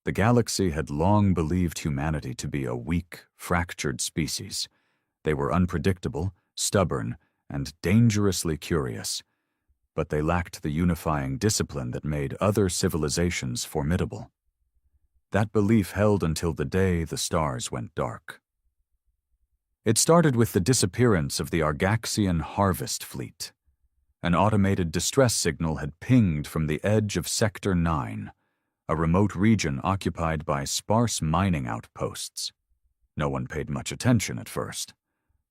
The galaxy had long believed humanity to be a weak, fractured species. They were unpredictable, stubborn, and dangerously curious, but they lacked the unifying discipline that made other civilizations formidable. That belief held until the day the stars went dark. It started with the disappearance of the Argaxian Harvest Fleet. An automated distress signal had pinged from the edge of Sector 9, a remote region occupied by sparse mining outposts. No one paid much attention at first.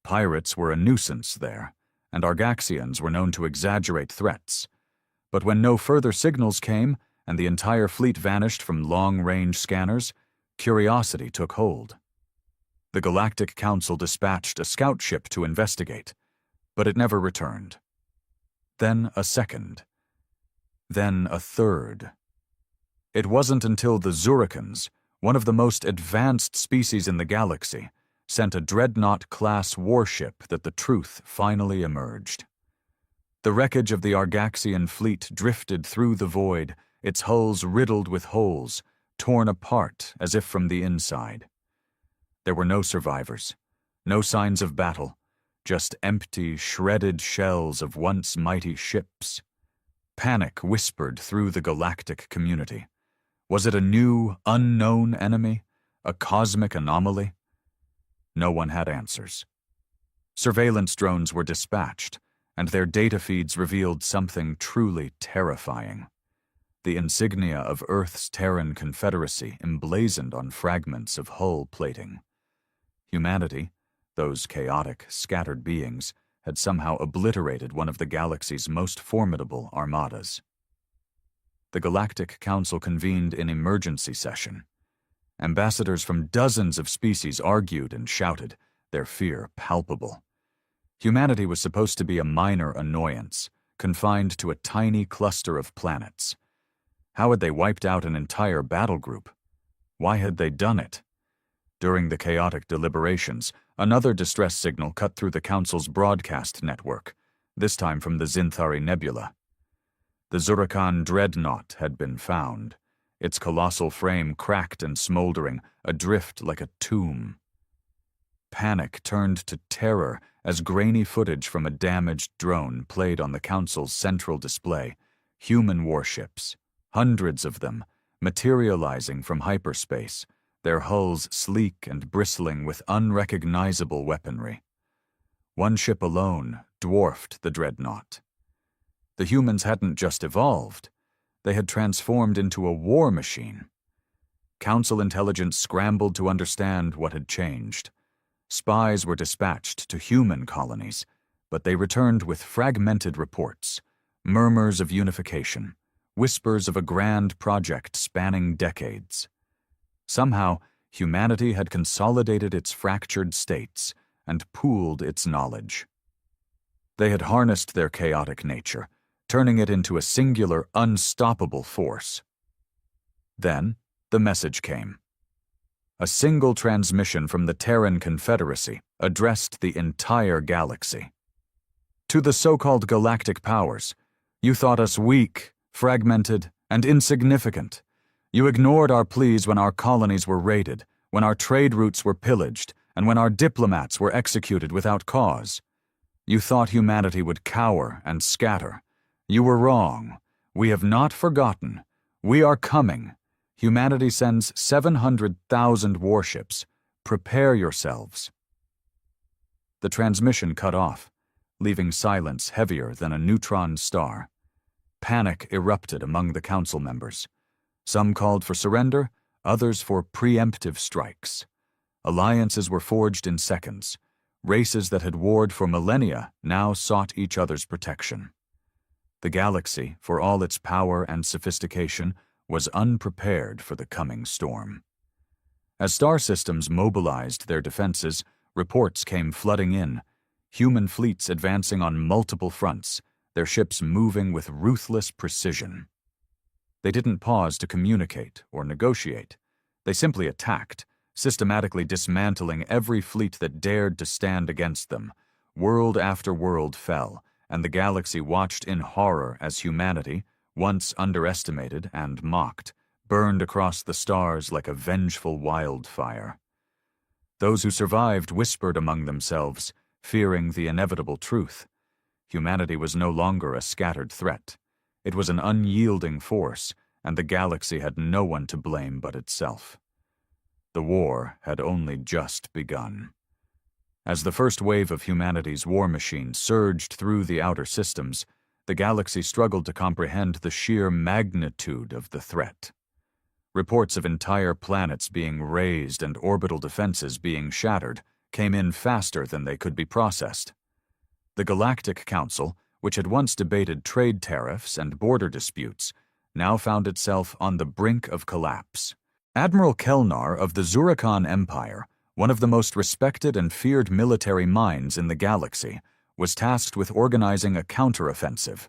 Pirates were a nuisance there, and Argaxians were known to exaggerate threats. But when no further signals came and the entire fleet vanished from long-range scanners, curiosity took hold. The Galactic Council dispatched a scout ship to investigate, but it never returned. Then a second. Then a third. It wasn't until the Zuricans, one of the most advanced species in the galaxy, sent a Dreadnought-class warship that the truth finally emerged. The wreckage of the Argaxian fleet drifted through the void, its hulls riddled with holes, torn apart as if from the inside. There were no survivors, no signs of battle, just empty, shredded shells of once mighty ships. Panic whispered through the galactic community. Was it a new, unknown enemy? A cosmic anomaly? No one had answers. Surveillance drones were dispatched, and their data feeds revealed something truly terrifying. The insignia of Earth's Terran Confederacy emblazoned on fragments of hull plating. Humanity, those chaotic, scattered beings, had somehow obliterated one of the galaxy's most formidable armadas. The Galactic Council convened an emergency session. Ambassadors from dozens of species argued and shouted, their fear palpable. Humanity was supposed to be a minor annoyance, confined to a tiny cluster of planets. How had they wiped out an entire battle group? Why had they done it? During the chaotic deliberations, another distress signal cut through the Council's broadcast network, this time from the Zinthari Nebula. The Zurikan Dreadnought had been found, its colossal frame cracked and smoldering, adrift like a tomb. Panic turned to terror as grainy footage from a damaged drone played on the Council's central display, human warships, hundreds of them, materializing from hyperspace, their hulls sleek and bristling with unrecognizable weaponry. One ship alone dwarfed the Dreadnought. The humans hadn't just evolved, they had transformed into a war machine. Council intelligence scrambled to understand what had changed. Spies were dispatched to human colonies, but they returned with fragmented reports, murmurs of unification, whispers of a grand project spanning decades. Somehow, humanity had consolidated its fractured states and pooled its knowledge. They had harnessed their chaotic nature, turning it into a singular, unstoppable force. Then, the message came. A single transmission from the Terran Confederacy addressed the entire galaxy. To the so-called galactic powers, you thought us weak, fragmented, and insignificant. You ignored our pleas when our colonies were raided, when our trade routes were pillaged, and when our diplomats were executed without cause. You thought humanity would cower and scatter. You were wrong. We have not forgotten. We are coming. Humanity sends 700,000 warships. Prepare yourselves. The transmission cut off, leaving silence heavier than a neutron star. Panic erupted among the council members. Some called for surrender, others for preemptive strikes. Alliances were forged in seconds. Races that had warred for millennia now sought each other's protection. The galaxy, for all its power and sophistication, was unprepared for the coming storm. As star systems mobilized their defenses, reports came flooding in, human fleets advancing on multiple fronts, their ships moving with ruthless precision. They didn't pause to communicate or negotiate. They simply attacked, systematically dismantling every fleet that dared to stand against them. World after world fell, and the galaxy watched in horror as humanity, once underestimated and mocked, burned across the stars like a vengeful wildfire. Those who survived whispered among themselves, fearing the inevitable truth. Humanity was no longer a scattered threat. It was an unyielding force, and the galaxy had no one to blame but itself. The war had only just begun. As the first wave of humanity's war machine surged through the outer systems, the galaxy struggled to comprehend the sheer magnitude of the threat. Reports of entire planets being razed and orbital defenses being shattered came in faster than they could be processed. The Galactic Council, which had once debated trade tariffs and border disputes, now found itself on the brink of collapse. Admiral Kelnar of the Zuricon Empire, one of the most respected and feared military minds in the galaxy, was tasked with organizing a counteroffensive.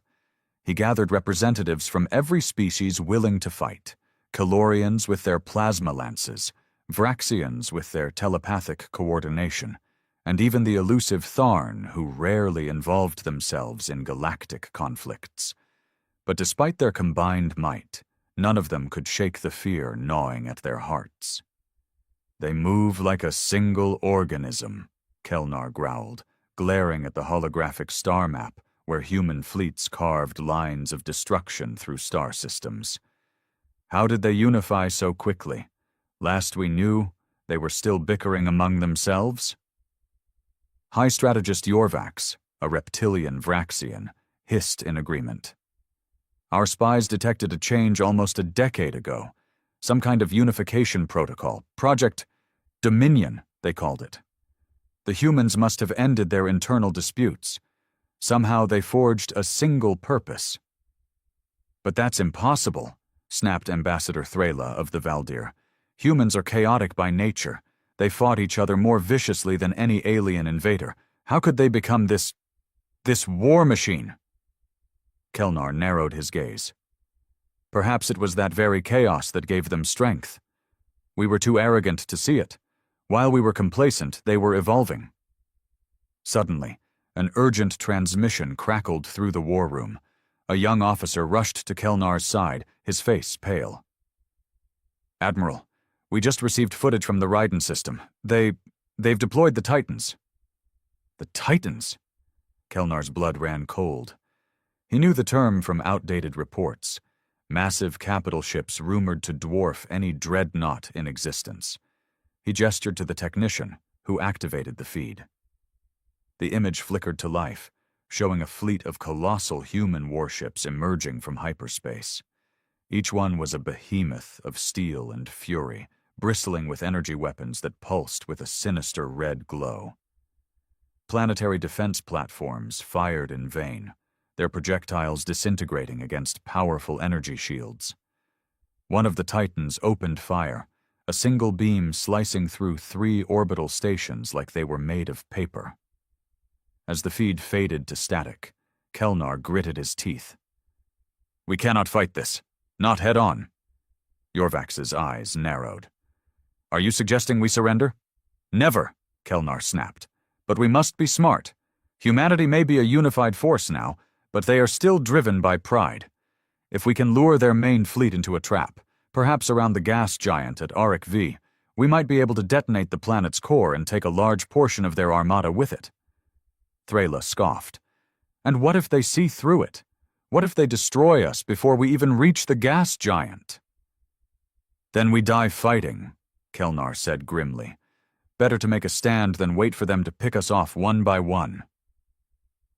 He gathered representatives from every species willing to fight: Calorians with their plasma lances, Vraxians with their telepathic coordination, and even the elusive Tharn, who rarely involved themselves in galactic conflicts. But despite their combined might, none of them could shake the fear gnawing at their hearts. "They move like a single organism," Kelnar growled, glaring at the holographic star map where human fleets carved lines of destruction through star systems. "How did they unify so quickly? Last we knew, they were still bickering among themselves?" High Strategist Yorvax, a reptilian Vraxian, hissed in agreement. "Our spies detected a change almost a decade ago. Some kind of unification protocol. Project Dominion, they called it. The humans must have ended their internal disputes. Somehow they forged a single purpose." "But that's impossible," snapped Ambassador Threla of the Valdir. "Humans are chaotic by nature. They fought each other more viciously than any alien invader. How could they become this war machine?" Kelnar narrowed his gaze. "Perhaps it was that very chaos that gave them strength. We were too arrogant to see it. While we were complacent, they were evolving." Suddenly, an urgent transmission crackled through the war room. A young officer rushed to Kelnar's side, his face pale. "Admiral, we just received footage from the Raiden system. They've deployed the Titans." "The Titans?" Kelnar's blood ran cold. He knew the term from outdated reports. Massive capital ships rumored to dwarf any dreadnought in existence. He gestured to the technician, who activated the feed. The image flickered to life, showing a fleet of colossal human warships emerging from hyperspace. Each one was a behemoth of steel and fury, bristling with energy weapons that pulsed with a sinister red glow. Planetary defense platforms fired in vain, their projectiles disintegrating against powerful energy shields. One of the Titans opened fire, a single beam slicing through 3 orbital stations like they were made of paper. As the feed faded to static, Kelnar gritted his teeth. "We cannot fight this. Not head-on." Yorvax's eyes narrowed. "Are you suggesting we surrender?" "Never," Kelnar snapped. "But we must be smart. Humanity may be a unified force now, but they are still driven by pride. If we can lure their main fleet into a trap, perhaps around the gas giant at Auric V, we might be able to detonate the planet's core and take a large portion of their armada with it." Threla scoffed. "And what if they see through it? What if they destroy us before we even reach the gas giant?" "Then we die fighting," Kelnar said grimly. "Better to make a stand than wait for them to pick us off one by one."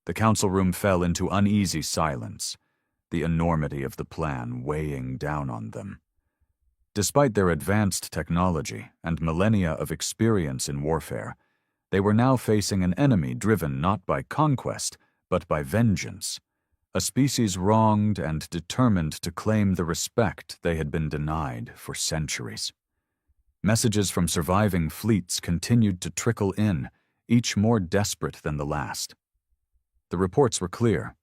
The council room fell into uneasy silence, the enormity of the plan weighing down on them. Despite their advanced technology and millennia of experience in warfare, they were now facing an enemy driven not by conquest, but by vengeance, a species wronged and determined to claim the respect they had been denied for centuries. Messages from surviving fleets continued to trickle in, each more desperate than the last. The reports were clear.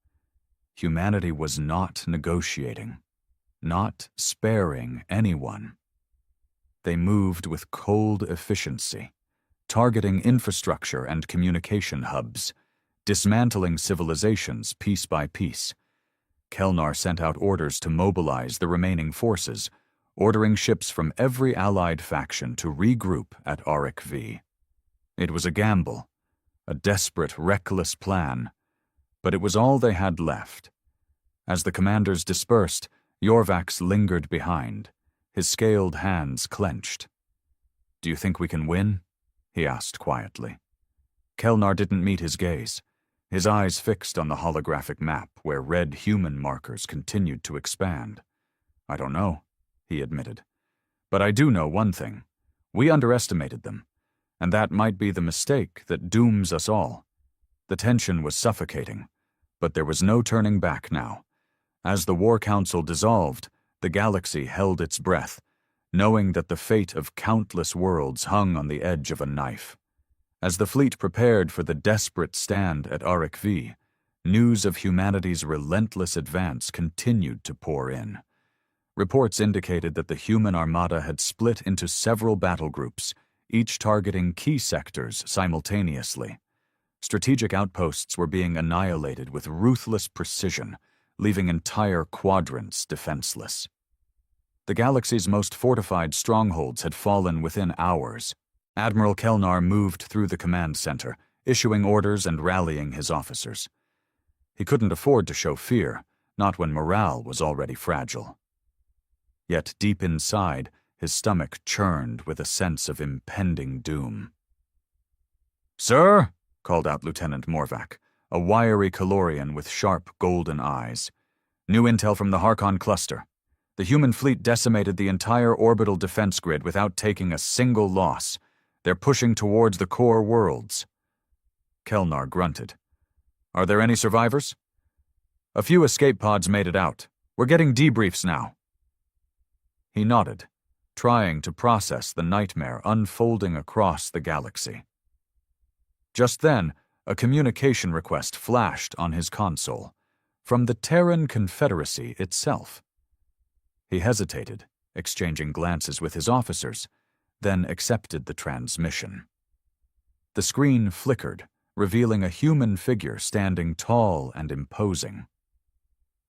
Humanity was not negotiating, not sparing anyone. They moved with cold efficiency, targeting infrastructure and communication hubs, dismantling civilizations piece by piece. Kelnar sent out orders to mobilize the remaining forces, ordering ships from every allied faction to regroup at Auric V. It was a gamble, a desperate, reckless plan, but it was all they had left. As the commanders dispersed, Yorvax lingered behind, his scaled hands clenched. "Do you think we can win?" he asked quietly. Kelnar didn't meet his gaze, his eyes fixed on the holographic map where red human markers continued to expand. "I don't know," he admitted. "But I do know one thing. We underestimated them, and that might be the mistake that dooms us all." The tension was suffocating, but there was no turning back now. As the War Council dissolved, the galaxy held its breath, knowing that the fate of countless worlds hung on the edge of a knife. As the fleet prepared for the desperate stand at Auric V, news of humanity's relentless advance continued to pour in. Reports indicated that the human armada had split into several battle groups, each targeting key sectors simultaneously. Strategic outposts were being annihilated with ruthless precision, leaving entire quadrants defenseless. The galaxy's most fortified strongholds had fallen within hours. Admiral Kelnar moved through the command center, issuing orders and rallying his officers. He couldn't afford to show fear, not when morale was already fragile. Yet deep inside, his stomach churned with a sense of impending doom. "Sir," called out Lieutenant Morvac, a wiry Calorian with sharp golden eyes. "New intel from the Harkon cluster. The human fleet decimated the entire orbital defense grid without taking a single loss. They're pushing towards the core worlds." Kelnar grunted. "Are there any survivors?" "A few escape pods made it out. We're getting debriefs now." He nodded, trying to process the nightmare unfolding across the galaxy. Just then, a communication request flashed on his console, from the Terran Confederacy itself. He hesitated, exchanging glances with his officers, then accepted the transmission. The screen flickered, revealing a human figure standing tall and imposing.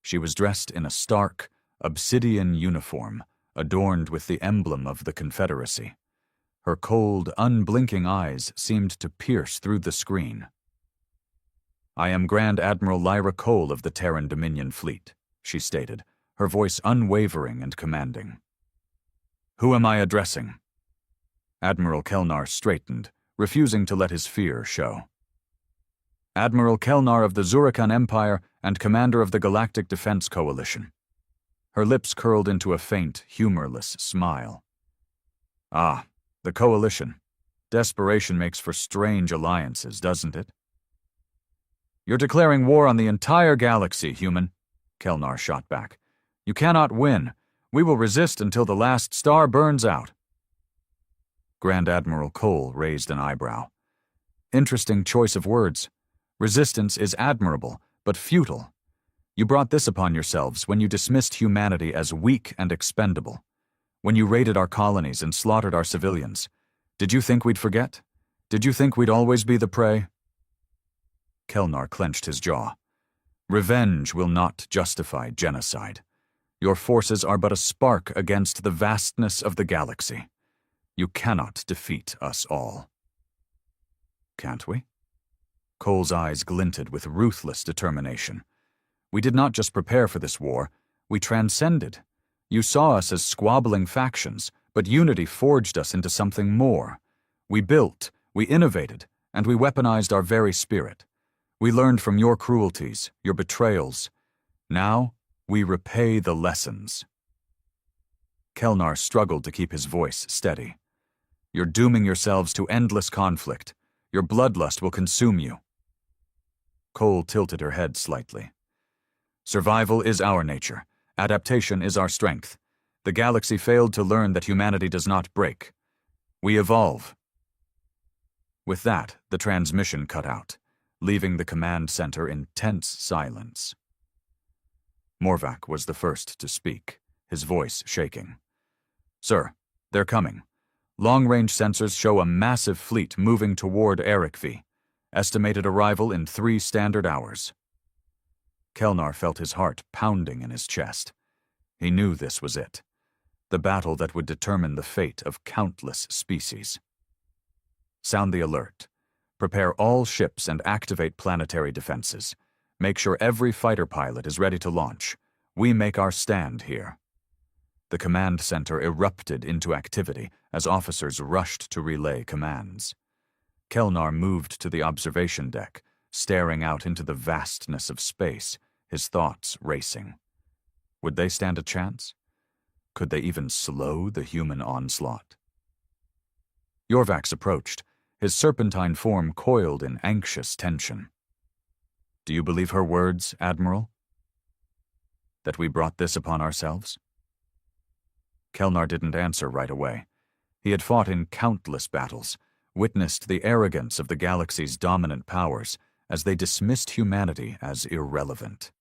She was dressed in a stark, obsidian uniform, adorned with the emblem of the Confederacy. Her cold, unblinking eyes seemed to pierce through the screen. "I am Grand Admiral Lyra Cole of the Terran Dominion Fleet," she stated, her voice unwavering and commanding. "Who am I addressing?" Admiral Kelnar straightened, refusing to let his fear show. "Admiral Kelnar of the Zurikan Empire and commander of the Galactic Defense Coalition." Her lips curled into a faint, humorless smile. "Ah, the Coalition. Desperation makes for strange alliances, doesn't it?" "You're declaring war on the entire galaxy, human," Kelnar shot back. "You cannot win. We will resist until the last star burns out." Grand Admiral Cole raised an eyebrow. "Interesting choice of words. Resistance is admirable, but futile. You brought this upon yourselves when you dismissed humanity as weak and expendable. When you raided our colonies and slaughtered our civilians. Did you think we'd forget? Did you think we'd always be the prey?" Kelnar clenched his jaw. "Revenge will not justify genocide. Your forces are but a spark against the vastness of the galaxy. You cannot defeat us all." "Can't we?" Cole's eyes glinted with ruthless determination. "We did not just prepare for this war, we transcended. You saw us as squabbling factions, but unity forged us into something more. We built, we innovated, and we weaponized our very spirit. We learned from your cruelties, your betrayals. Now, we repay the lessons." Kelnar struggled to keep his voice steady. "You're dooming yourselves to endless conflict. Your bloodlust will consume you." Cole tilted her head slightly. "Survival is our nature. Adaptation is our strength. The galaxy failed to learn that humanity does not break. We evolve." With that, the transmission cut out, leaving the command center in tense silence. Morvac was the first to speak, his voice shaking. "Sir, they're coming. Long-range sensors show a massive fleet moving toward Ericvi. Estimated arrival in 3 standard hours." Kelnar felt his heart pounding in his chest. He knew this was it. the battle that would determine the fate of countless species. Sound the alert. Prepare all ships and activate planetary defenses. Make sure every fighter pilot is ready to launch. We make our stand here. The command center erupted into activity as officers rushed to relay commands. Kelnar moved to the observation deck, staring out into the vastness of space, his thoughts racing. Would they stand a chance? Could they even slow the human onslaught? Yorvax approached, his serpentine form coiled in anxious tension. Do you believe her words, Admiral? That we brought this upon ourselves? Kelnar didn't answer right away. He had fought in countless battles, witnessed the arrogance of the galaxy's dominant powers as they dismissed humanity as irrelevant.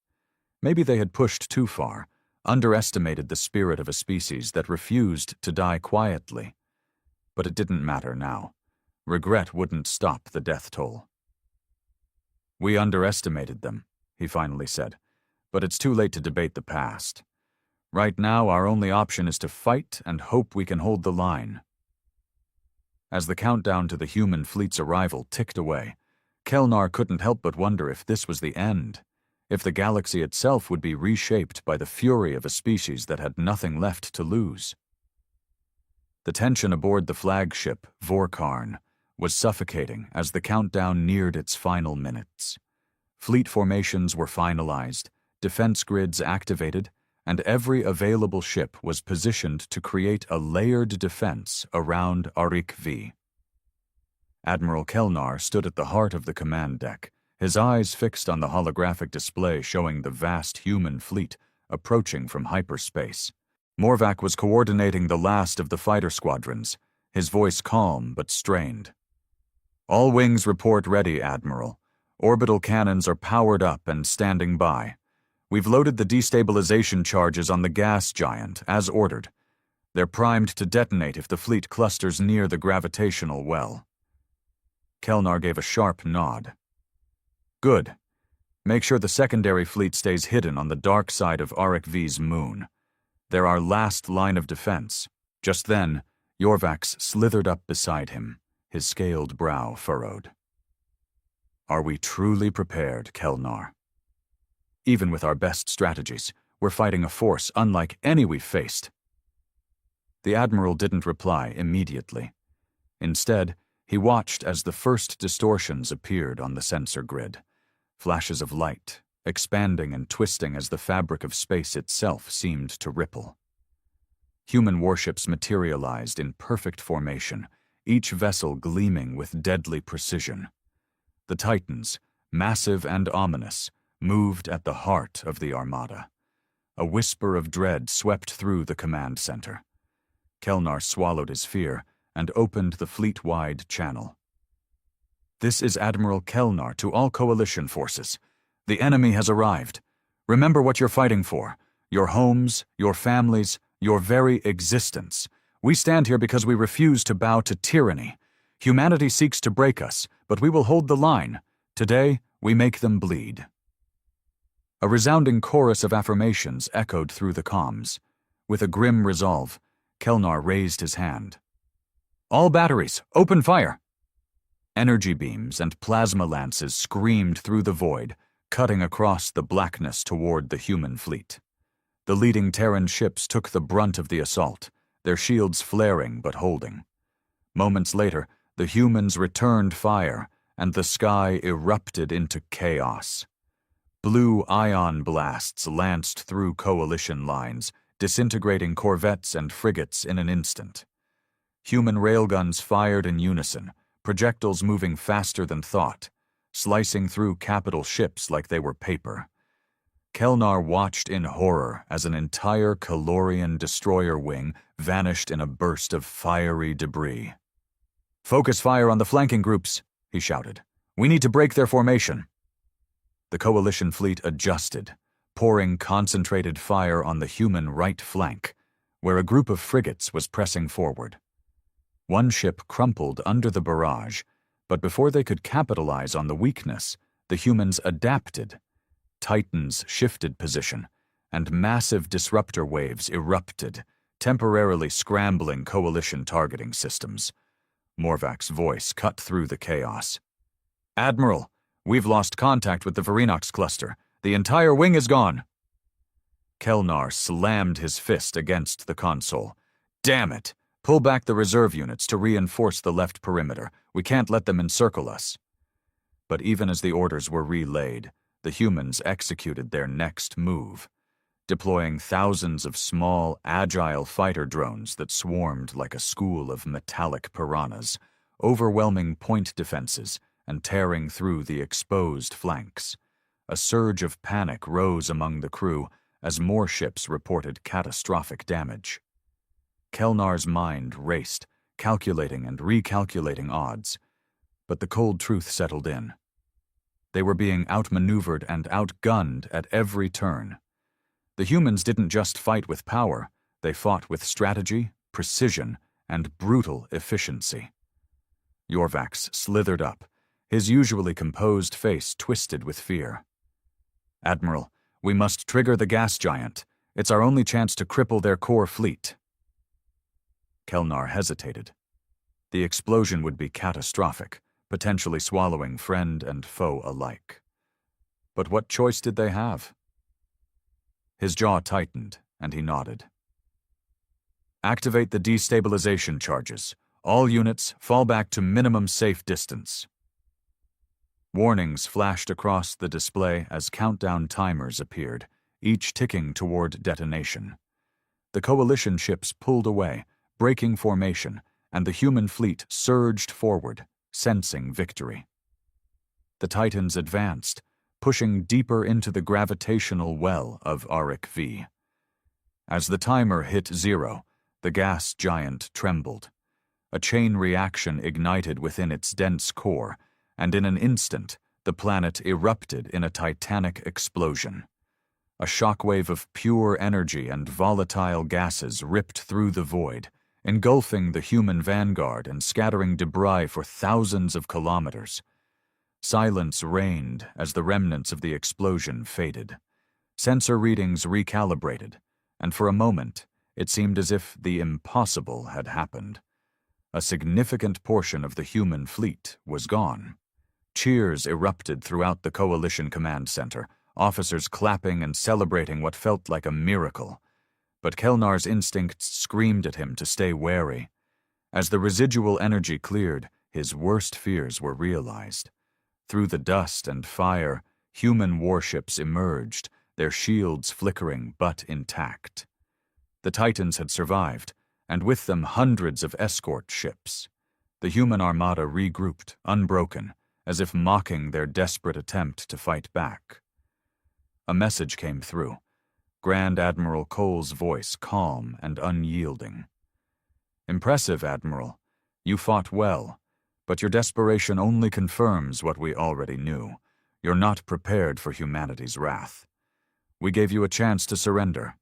Maybe they had pushed too far, underestimated the spirit of a species that refused to die quietly. But it didn't matter now. Regret wouldn't stop the death toll. We underestimated them, he finally said, but it's too late to debate the past. Right now, our only option is to fight and hope we can hold the line. As the countdown to the human fleet's arrival ticked away, Kelnar couldn't help but wonder if this was the end, if the galaxy itself would be reshaped by the fury of a species that had nothing left to lose. The tension aboard the flagship, Vorkarn, was suffocating as the countdown neared its final minutes. Fleet formations were finalized, defense grids activated, and every available ship was positioned to create a layered defense around Arik V. Admiral Kelnar stood at the heart of the command deck, his eyes fixed on the holographic display showing the vast human fleet approaching from hyperspace. Morvac was coordinating the last of the fighter squadrons, his voice calm but strained. All wings report ready, Admiral. Orbital cannons are powered up and standing by. We've loaded the destabilization charges on the gas giant, as ordered. They're primed to detonate if the fleet clusters near the gravitational well. Kelnar gave a sharp nod. Good. Make sure the secondary fleet stays hidden on the dark side of Arik V's moon. They're our last line of defense. Just then, Yorvax slithered up beside him, his scaled brow furrowed. Are we truly prepared, Kelnar? Even with our best strategies, we're fighting a force unlike any we've faced. The Admiral didn't reply immediately. Instead, he watched as the first distortions appeared on the sensor grid, flashes of light, expanding and twisting as the fabric of space itself seemed to ripple. Human warships materialized in perfect formation, each vessel gleaming with deadly precision. The Titans, massive and ominous, moved at the heart of the armada. A whisper of dread swept through the command center. Kelnar swallowed his fear and opened the fleet-wide channel. This is Admiral Kelnar to all coalition forces. The enemy has arrived. Remember what you're fighting for. Your homes, your families, your very existence. We stand here because we refuse to bow to tyranny. Humanity seeks to break us, but we will hold the line. Today, we make them bleed. A resounding chorus of affirmations echoed through the comms. With a grim resolve, Kelnar raised his hand. All batteries, open fire! Energy beams and plasma lances screamed through the void, cutting across the blackness toward the human fleet. The leading Terran ships took the brunt of the assault, their shields flaring but holding. Moments later, the humans returned fire, and the sky erupted into chaos. Blue ion blasts lanced through coalition lines, disintegrating corvettes and frigates in an instant. Human railguns fired in unison, projectiles moving faster than thought, slicing through capital ships like they were paper. Kelnar watched in horror as an entire Calorian destroyer wing vanished in a burst of fiery debris. "Focus fire on the flanking groups," he shouted. "We need to break their formation." The coalition fleet adjusted, pouring concentrated fire on the human right flank, where a group of frigates was pressing forward. One ship crumpled under the barrage, but before they could capitalize on the weakness, the humans adapted. Titans shifted position, and massive disruptor waves erupted, temporarily scrambling Coalition targeting systems. Morvac's voice cut through the chaos. "Admiral, we've lost contact with the Verinox cluster. The entire wing is gone." Kelnar slammed his fist against the console. "Damn it! Pull back the reserve units to reinforce the left perimeter. We can't let them encircle us." But even as the orders were relayed, the humans executed their next move, deploying thousands of small, agile fighter drones that swarmed like a school of metallic piranhas, overwhelming point defenses and tearing through the exposed flanks. A surge of panic rose among the crew as more ships reported catastrophic damage. Kelnar's mind raced, calculating and recalculating odds, but the cold truth settled in. They were being outmaneuvered and outgunned at every turn. The humans didn't just fight with power, they fought with strategy, precision, and brutal efficiency. Yorvax slithered up, his usually composed face twisted with fear. "Admiral, we must trigger the gas giant. It's our only chance to cripple their core fleet." Kelnar hesitated. The explosion would be catastrophic, potentially swallowing friend and foe alike. But what choice did they have? His jaw tightened, and he nodded. "Activate the destabilization charges. All units, fall back to minimum safe distance." Warnings flashed across the display as countdown timers appeared, each ticking toward detonation. The Coalition ships pulled away, breaking formation, and the human fleet surged forward, sensing victory. The Titans advanced, pushing deeper into the gravitational well of Auric V. As the timer hit 0, the gas giant trembled. A chain reaction ignited within its dense core, and in an instant, the planet erupted in a titanic explosion. A shockwave of pure energy and volatile gases ripped through the void, engulfing the human vanguard and scattering debris for thousands of kilometers. Silence reigned as the remnants of the explosion faded. Sensor readings recalibrated, and for a moment, it seemed as if the impossible had happened. A significant portion of the human fleet was gone. Cheers erupted throughout the Coalition command center, officers clapping and celebrating what felt like a miracle. But Kelnar's instincts screamed at him to stay wary. As the residual energy cleared, his worst fears were realized. Through the dust and fire, human warships emerged, their shields flickering but intact. The Titans had survived, and with them hundreds of escort ships. The human armada regrouped, unbroken, as if mocking their desperate attempt to fight back. A message came through, Grand Admiral Cole's voice calm and unyielding. "Impressive, Admiral. You fought well, but your desperation only confirms what we already knew. You're not prepared for humanity's wrath. We gave you a chance to surrender.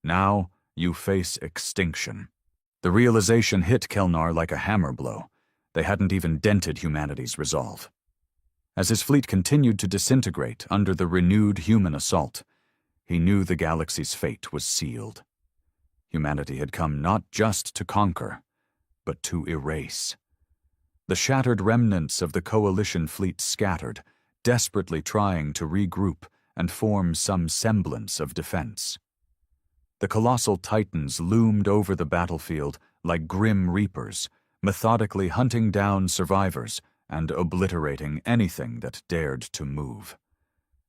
Now you face extinction." The realization hit Kelnar like a hammer blow. They hadn't even dented humanity's resolve. As his fleet continued to disintegrate under the renewed human assault, he knew the galaxy's fate was sealed. Humanity had come not just to conquer, but to erase. The shattered remnants of the Coalition fleet scattered, desperately trying to regroup and form some semblance of defense. The colossal Titans loomed over the battlefield like grim reapers, methodically hunting down survivors and obliterating anything that dared to move.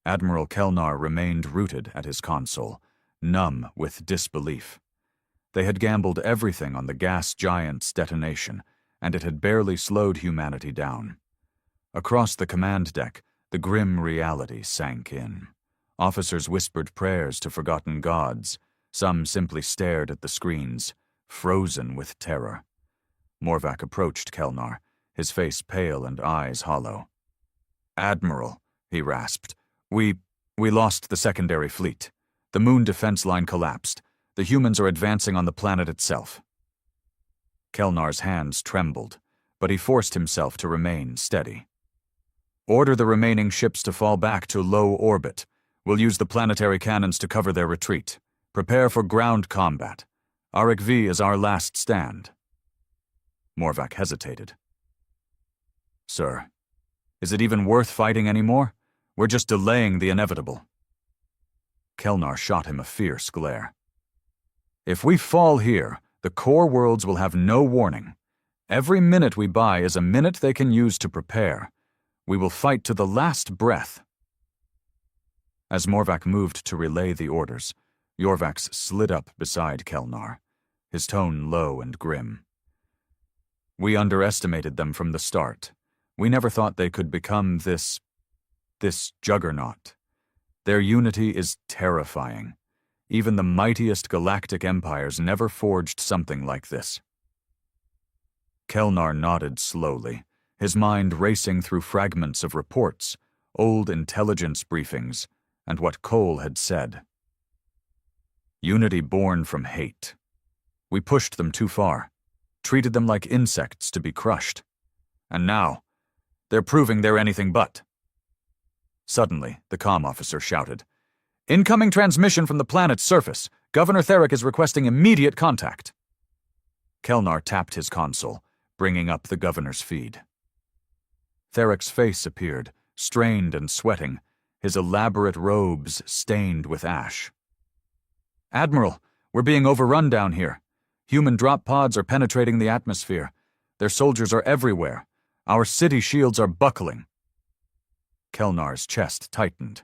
Admiral Kelnar remained rooted at his console, numb with disbelief. They had gambled everything on the gas giant's detonation, and it had barely slowed humanity down. Across the command deck, the grim reality sank in. Officers whispered prayers to forgotten gods. Some simply stared at the screens, frozen with terror. Morvac approached Kelnar, his face pale and eyes hollow. "Admiral," he rasped, We lost the secondary fleet. The moon defense line collapsed. The humans are advancing on the planet itself." Kelnar's hands trembled, but he forced himself to remain steady. "Order the remaining ships to fall back to low orbit. We'll use the planetary cannons to cover their retreat. Prepare for ground combat. Arik V is our last stand. Morvac hesitated. Sir, is it even worth fighting anymore? We're just delaying the inevitable. Kelnar shot him a fierce glare. If we fall here, the core worlds will have no warning. Every minute we buy is a minute they can use to prepare. We will fight to the last breath. As Morvac moved to relay the orders, Yorvax slid up beside Kelnar, his tone low and grim. We underestimated them from the start. We never thought they could become this juggernaut. Their unity is terrifying. Even the mightiest galactic empires never forged something like this. Kelnar nodded slowly, his mind racing through fragments of reports, old intelligence briefings, and what Cole had said. Unity born from hate. We pushed them too far, treated them like insects to be crushed. And now, they're proving they're anything but. Suddenly, the comm officer shouted, "Incoming transmission from the planet's surface. Governor Theric is requesting immediate contact." Kelnar tapped his console, bringing up the governor's feed. Theric's face appeared, strained and sweating, his elaborate robes stained with ash. "Admiral, we're being overrun down here. Human drop pods are penetrating the atmosphere. Their soldiers are everywhere. Our city shields are buckling." Kelnar's chest tightened.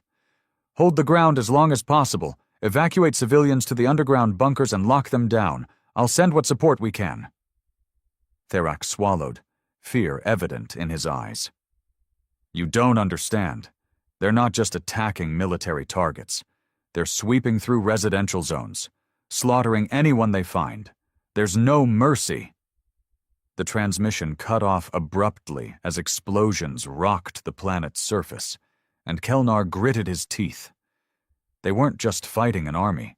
"Hold the ground as long as possible. Evacuate civilians to the underground bunkers and lock them down. I'll send what support we can." Therac swallowed, fear evident in his eyes. "You don't understand. They're not just attacking military targets. They're sweeping through residential zones, slaughtering anyone they find. There's no mercy." The transmission cut off abruptly as explosions rocked the planet's surface, and Kelnar gritted his teeth. They weren't just fighting an army.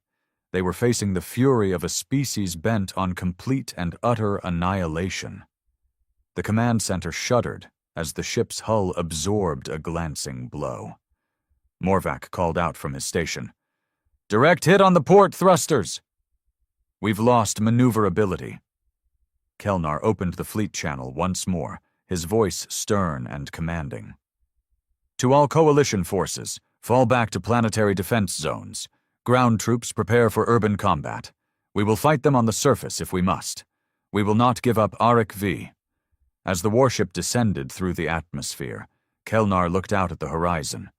They were facing the fury of a species bent on complete and utter annihilation. The command center shuddered as the ship's hull absorbed a glancing blow. Morvac called out from his station, "Direct hit on the port thrusters!" "We've lost maneuverability." Kelnar opened the fleet channel once more, his voice stern and commanding. "To all coalition forces, fall back to planetary defense zones. Ground troops prepare for urban combat. We will fight them on the surface if we must. We will not give up Arik V." As the warship descended through the atmosphere, Kelnar looked out at the horizon.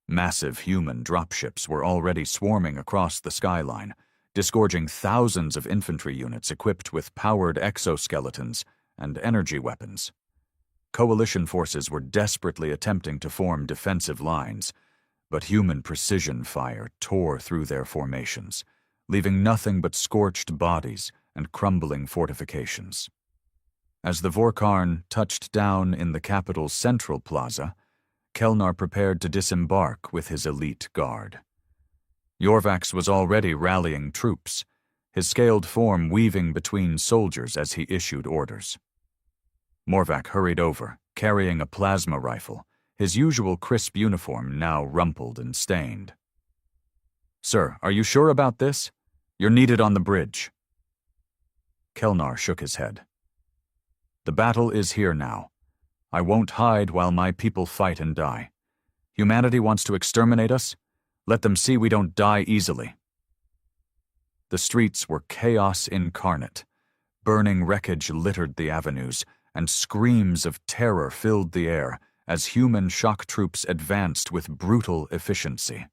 Massive human dropships were already swarming across the skyline, disgorging thousands of infantry units equipped with powered exoskeletons and energy weapons. Coalition forces were desperately attempting to form defensive lines, but human precision fire tore through their formations, leaving nothing but scorched bodies and crumbling fortifications. As the Vorkarn touched down in the capital's central plaza, Kelnar prepared to disembark with his elite guard. Yorvax was already rallying troops, his scaled form weaving between soldiers as he issued orders. Morvac hurried over, carrying a plasma rifle, his usual crisp uniform now rumpled and stained. "Sir, are you sure about this? You're needed on the bridge." Kelnar shook his head. "The battle is here now. I won't hide while my people fight and die. Humanity wants to exterminate us? Let them see we don't die easily." The streets were chaos incarnate. Burning wreckage littered the avenues, and screams of terror filled the air as human shock troops advanced with brutal efficiency.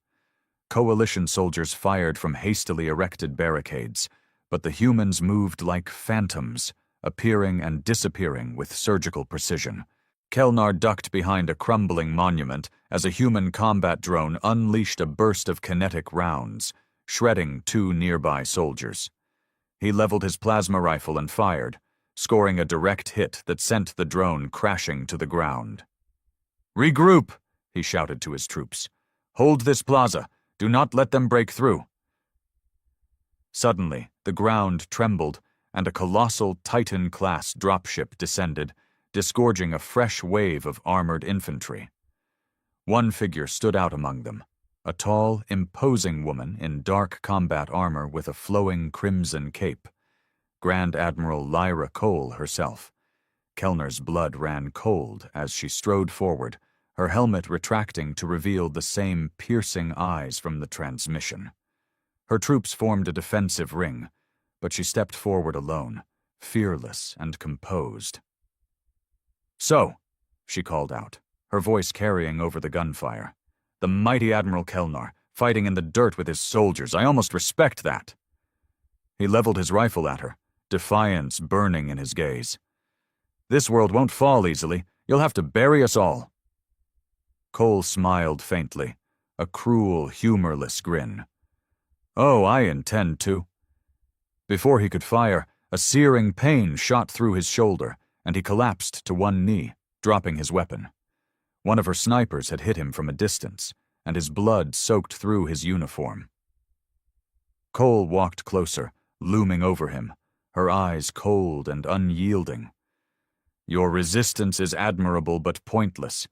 Coalition soldiers fired from hastily erected barricades, but the humans moved like phantoms, appearing and disappearing with surgical precision. Kelnar ducked behind a crumbling monument as a human combat drone unleashed a burst of kinetic rounds, shredding two nearby soldiers. He leveled his plasma rifle and fired, scoring a direct hit that sent the drone crashing to the ground. "Regroup," he shouted to his troops. "Hold this plaza. Do not let them break through." Suddenly, the ground trembled, and a colossal Titan-class dropship descended, disgorging a fresh wave of armored infantry. One figure stood out among them, a tall, imposing woman in dark combat armor with a flowing crimson cape, Grand Admiral Lyra Cole herself. Kellner's blood ran cold as she strode forward, her helmet retracting to reveal the same piercing eyes from the transmission. Her troops formed a defensive ring, but she stepped forward alone, fearless and composed. "So," she called out, her voice carrying over the gunfire, "the mighty Admiral Kellner, fighting in the dirt with his soldiers. I almost respect that." He leveled his rifle at her, defiance burning in his gaze. "This world won't fall easily. You'll have to bury us all." Cole smiled faintly, a cruel, humorless grin. "Oh, I intend to." Before he could fire, a searing pain shot through his shoulder, and he collapsed to one knee, dropping his weapon. One of her snipers had hit him from a distance, and his blood soaked through his uniform. Cole walked closer, looming over him, her eyes cold and unyielding. "Your resistance is admirable but pointless.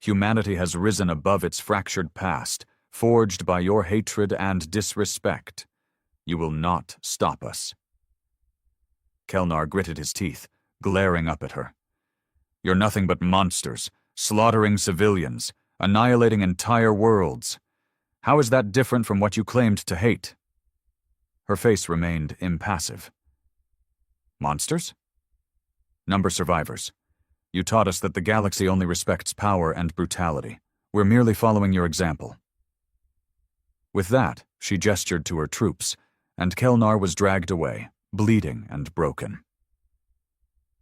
Humanity has risen above its fractured past, forged by your hatred and disrespect. You will not stop us." Kellner gritted his teeth, glaring up at her. "You're nothing but monsters, slaughtering civilians, annihilating entire worlds. How is that different from what you claimed to hate?" Her face remained impassive. "Monsters? Number survivors. You taught us that the galaxy only respects power and brutality. We're merely following your example." With that, she gestured to her troops, and Kellner was dragged away, bleeding and broken.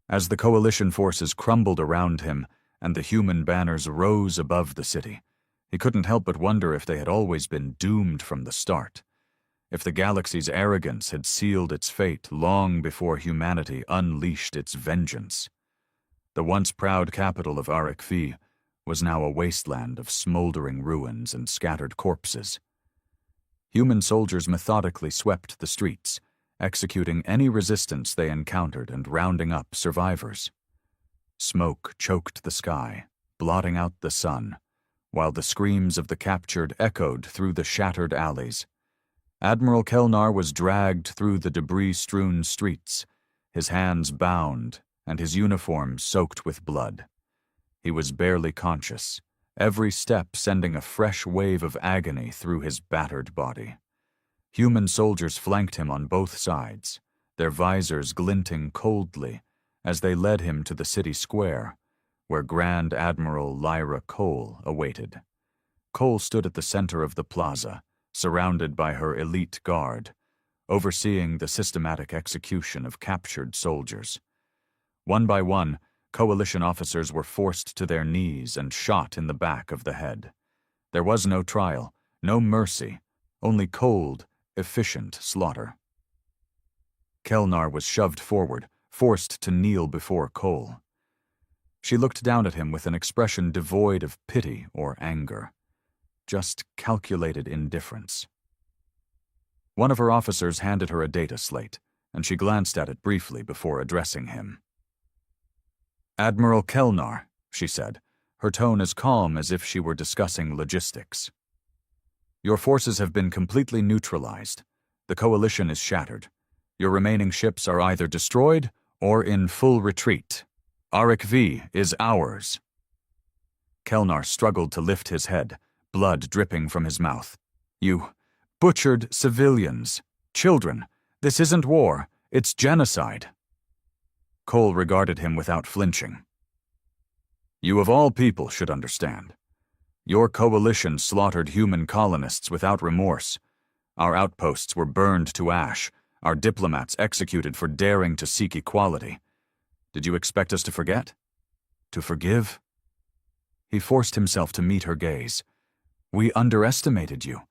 As the coalition forces crumbled around him and the human banners rose above the city, he couldn't help but wonder if they had always been doomed from the start, if the galaxy's arrogance had sealed its fate long before humanity unleashed its vengeance. The once proud capital of HFY was now a wasteland of smoldering ruins and scattered corpses. Human soldiers methodically swept the streets, executing any resistance they encountered and rounding up survivors. Smoke choked the sky, blotting out the sun, while the screams of the captured echoed through the shattered alleys. Admiral Kellner was dragged through the debris-strewn streets, his hands bound and his uniform soaked with blood. He was barely conscious, every step sending a fresh wave of agony through his battered body. Human soldiers flanked him on both sides, their visors glinting coldly as they led him to the city square, where Grand Admiral Lyra Cole awaited. Cole stood at the center of the plaza, surrounded by her elite guard, overseeing the systematic execution of captured soldiers. One by one, coalition officers were forced to their knees and shot in the back of the head. There was no trial, no mercy, only cold, efficient slaughter. Kellner was shoved forward, forced to kneel before Cole. She looked down at him with an expression devoid of pity or anger, just calculated indifference. One of her officers handed her a data slate, and she glanced at it briefly before addressing him. "Admiral Kellner," she said, her tone as calm as if she were discussing logistics. "Your forces have been completely neutralized. The coalition is shattered. Your remaining ships are either destroyed or in full retreat. HFY is ours." Kellner struggled to lift his head, blood dripping from his mouth. "You butchered civilians, children. This isn't war, it's genocide." Cole regarded him without flinching. "You of all people should understand. Your coalition slaughtered human colonists without remorse. Our outposts were burned to ash, our diplomats executed for daring to seek equality. Did you expect us to forget? To forgive?" He forced himself to meet her gaze. "We underestimated you.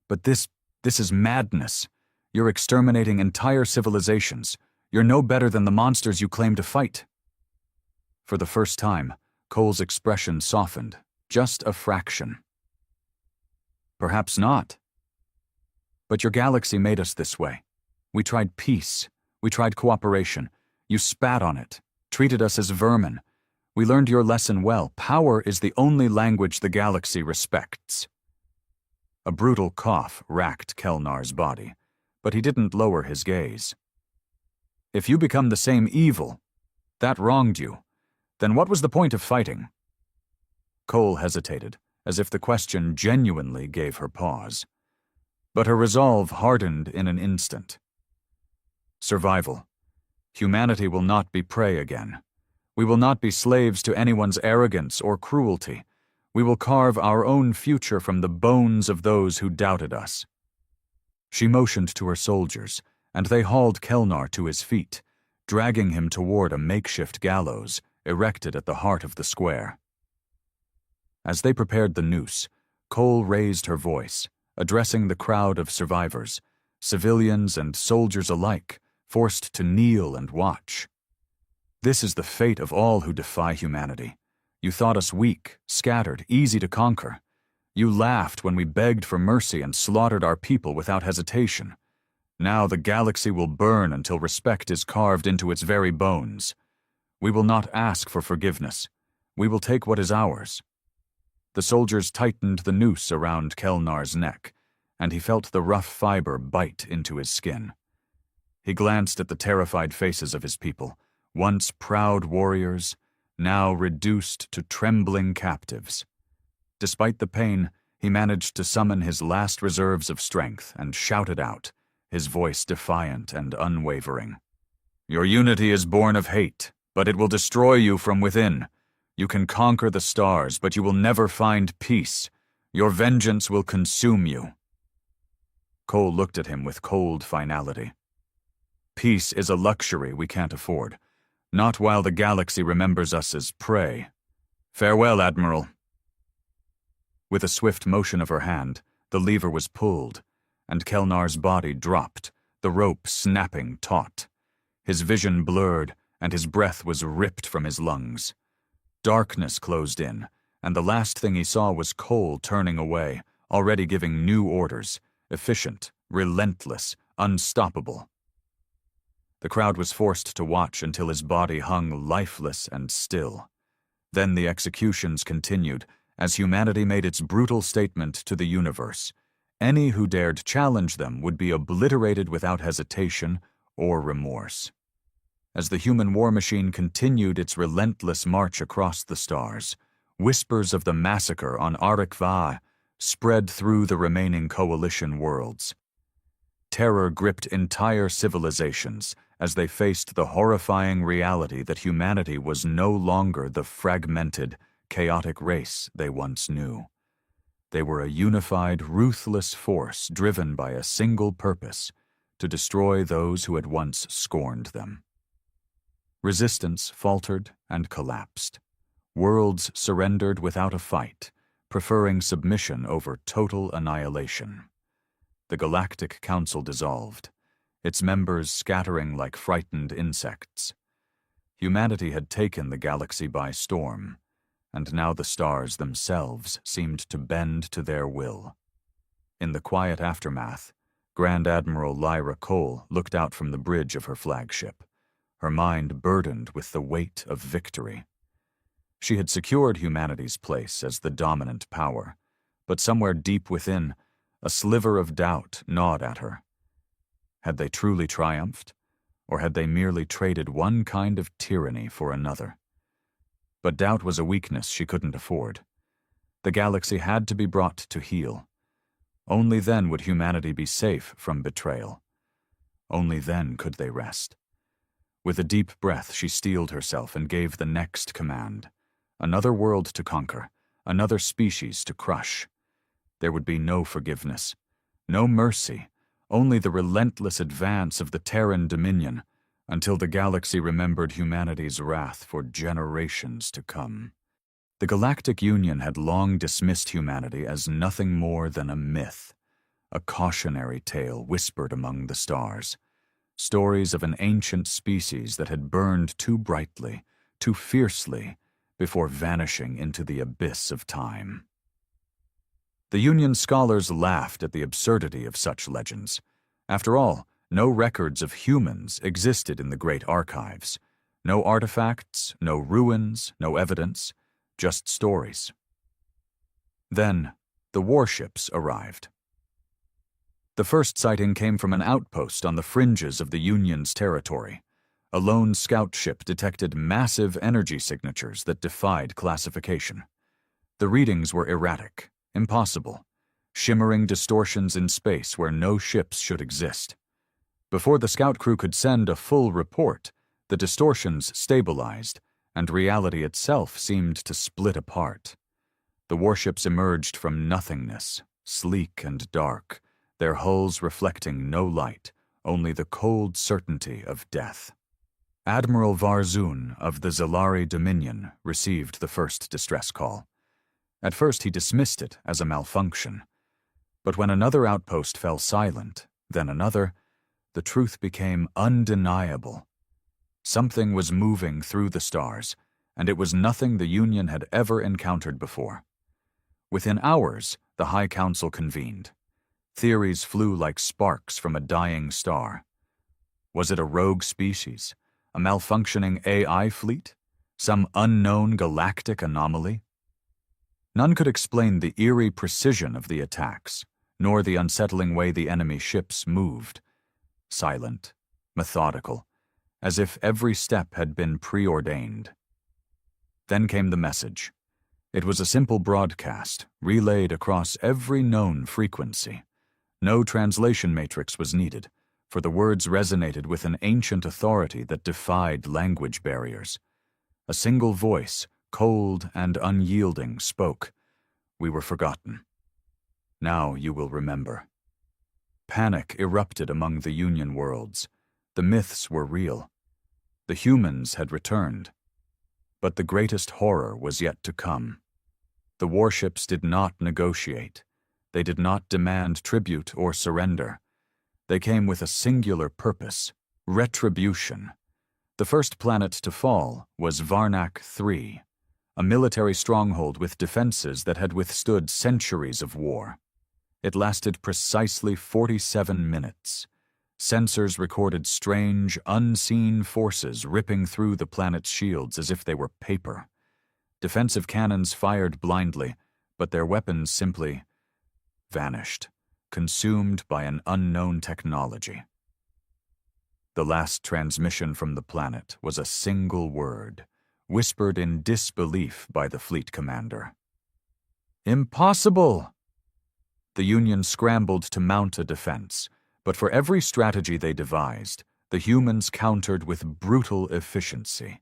But this is madness. You're exterminating entire civilizations. You're no better than the monsters you claim to fight." For the first time, Cole's expression softened, just a fraction. "Perhaps not. But your galaxy made us this way. We tried peace. We tried cooperation. You spat on it, treated us as vermin. We learned your lesson well. Power is the only language the galaxy respects." A brutal cough racked Kellner's body, but he didn't lower his gaze. If you become the same evil, that wronged you, then what was the point of fighting? Cole hesitated, as if the question genuinely gave her pause. But her resolve hardened in an instant. Survival. Humanity will not be prey again. We will not be slaves to anyone's arrogance or cruelty. We will carve our own future from the bones of those who doubted us. She motioned to her soldiers, and they hauled Kelnar to his feet, dragging him toward a makeshift gallows erected at the heart of the square. As they prepared the noose, Cole raised her voice, addressing the crowd of survivors, civilians and soldiers alike, forced to kneel and watch. This is the fate of all who defy humanity. You thought us weak, scattered, easy to conquer. You laughed when we begged for mercy and slaughtered our people without hesitation. Now the galaxy will burn until respect is carved into its very bones. We will not ask for forgiveness. We will take what is ours. The soldiers tightened the noose around Kelnar's neck, and he felt the rough fiber bite into his skin. He glanced at the terrified faces of his people, once proud warriors, now reduced to trembling captives. Despite the pain, he managed to summon his last reserves of strength and shouted out, his voice defiant and unwavering. Your unity is born of hate, but it will destroy you from within. You can conquer the stars, but you will never find peace. Your vengeance will consume you. Cole looked at him with cold finality. Peace is a luxury we can't afford, not while the galaxy remembers us as prey. Farewell, Admiral. With a swift motion of her hand, the lever was pulled, and Kelnar's body dropped, the rope snapping taut. His vision blurred, and his breath was ripped from his lungs. Darkness closed in, and the last thing he saw was Cole turning away, already giving new orders, efficient, relentless, unstoppable. The crowd was forced to watch until his body hung lifeless and still. Then the executions continued, as humanity made its brutal statement to the universe. Any who dared challenge them would be obliterated without hesitation or remorse. As the human war machine continued its relentless march across the stars, whispers of the massacre on HFY spread through the remaining coalition worlds. Terror gripped entire civilizations as they faced the horrifying reality that humanity was no longer the fragmented, chaotic race they once knew. They were a unified, ruthless force driven by a single purpose: to destroy those who had once scorned them. Resistance faltered and collapsed. Worlds surrendered without a fight, preferring submission over total annihilation. The Galactic Council dissolved, its members scattering like frightened insects. Humanity had taken the galaxy by storm, and now the stars themselves seemed to bend to their will. In the quiet aftermath, Grand Admiral Lyra Cole looked out from the bridge of her flagship, her mind burdened with the weight of victory. She had secured humanity's place as the dominant power, but somewhere deep within, a sliver of doubt gnawed at her. Had they truly triumphed, or had they merely traded one kind of tyranny for another? But doubt was a weakness she couldn't afford. The galaxy had to be brought to heel. Only then would humanity be safe from betrayal. Only then could they rest. With a deep breath, she steeled herself and gave the next command. Another world to conquer, another species to crush. There would be no forgiveness, no mercy, only the relentless advance of the Terran Dominion, until the galaxy remembered humanity's wrath for generations to come. The Galactic Union had long dismissed humanity as nothing more than a myth, a cautionary tale whispered among the stars. Stories of an ancient species that had burned too brightly, too fiercely, before vanishing into the abyss of time. The Union scholars laughed at the absurdity of such legends. After all, no records of humans existed in the great archives. No artifacts, no ruins, no evidence, just stories. Then, the warships arrived. The first sighting came from an outpost on the fringes of the Union's territory, A lone scout ship detected massive energy signatures that defied classification. The readings were erratic, impossible, shimmering distortions in space where no ships should exist. Before the scout crew could send a full report, the distortions stabilized, and reality itself seemed to split apart. The warships emerged from nothingness, sleek and dark, their hulls reflecting no light, only the cold certainty of death. Admiral Varzun of the Zalari Dominion received the first distress call. At first he dismissed it as a malfunction. But when another outpost fell silent, then another, the truth became undeniable. Something was moving through the stars, and it was nothing the Union had ever encountered before. Within hours, the High Council convened. Theories flew like sparks from a dying star. Was it a rogue species? A malfunctioning AI fleet? Some unknown galactic anomaly? None could explain the eerie precision of the attacks, nor the unsettling way the enemy ships moved. Silent, methodical, as if every step had been preordained. Then came the message. It was a simple broadcast, relayed across every known frequency. No translation matrix was needed, for the words resonated with an ancient authority that defied language barriers. A single voice, cold and unyielding, spoke. We were forgotten. Now you will remember. Panic erupted among the Union worlds. The myths were real. The humans had returned. But the greatest horror was yet to come. The warships did not negotiate. They did not demand tribute or surrender. They came with a singular purpose: retribution. The first planet to fall was Varnak III, a military stronghold with defenses that had withstood centuries of war. It lasted precisely 47 minutes. Sensors recorded strange, unseen forces ripping through the planet's shields as if they were paper. Defensive cannons fired blindly, but their weapons simply vanished, consumed by an unknown technology. The last transmission from the planet was a single word, whispered in disbelief by the fleet commander. Impossible! The Union scrambled to mount a defense, but for every strategy they devised, the humans countered with brutal efficiency.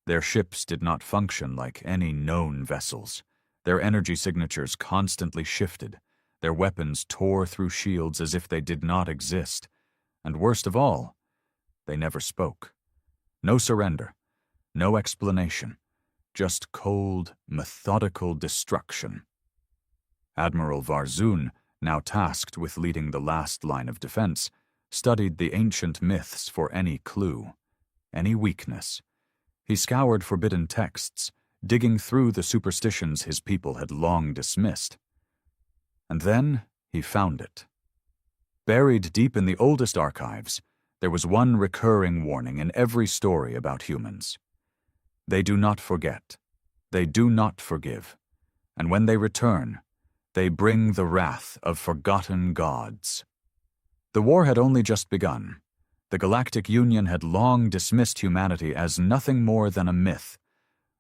Their ships did not function like any known vessels. Their energy signatures constantly shifted. Their weapons tore through shields as if they did not exist. And worst of all, they never spoke. No surrender, no explanation, just cold, methodical destruction. Admiral Varzun, now tasked with leading the last line of defense, studied the ancient myths for any clue, any weakness. He scoured forbidden texts, digging through the superstitions his people had long dismissed. And then he found it. Buried deep in the oldest archives, there was one recurring warning in every story about humans. They do not forget. They do not forgive. And when they return, they bring the wrath of forgotten gods. The war had only just begun. The Galactic Union had long dismissed humanity as nothing more than a myth,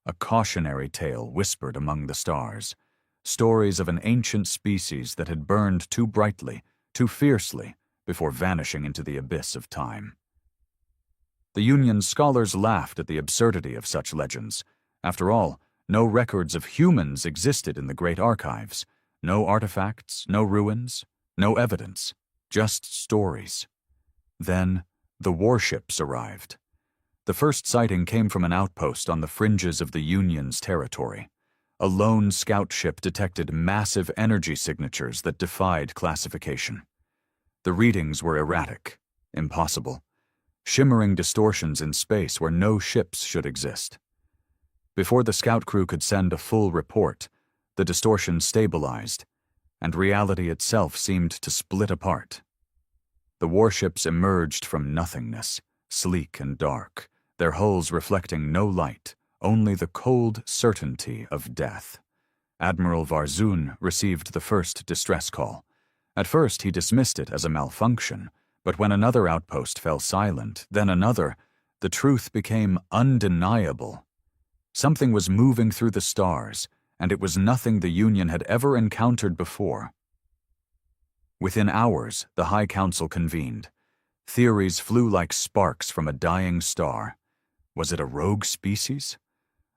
a cautionary tale whispered among the stars, stories of an ancient species that had burned too brightly, too fiercely, before vanishing into the abyss of time. The Union's scholars laughed at the absurdity of such legends. After all, no records of humans existed in the great archives. No artifacts, no ruins, no evidence, just stories. Then, the warships arrived. The first sighting came from an outpost on the fringes of the Union's territory. A lone scout ship detected massive energy signatures that defied classification. The readings were erratic, impossible, shimmering distortions in space where no ships should exist. Before the scout crew could send a full report, the distortion stabilized, and reality itself seemed to split apart. The warships emerged from nothingness, sleek and dark, their hulls reflecting no light, only the cold certainty of death. Admiral Varzun received the first distress call. At first he dismissed it as a malfunction, but when another outpost fell silent, then another, the truth became undeniable. Something was moving through the stars, and it was nothing the Union had ever encountered before. Within hours, the High Council convened. Theories flew like sparks from a dying star. Was it a rogue species?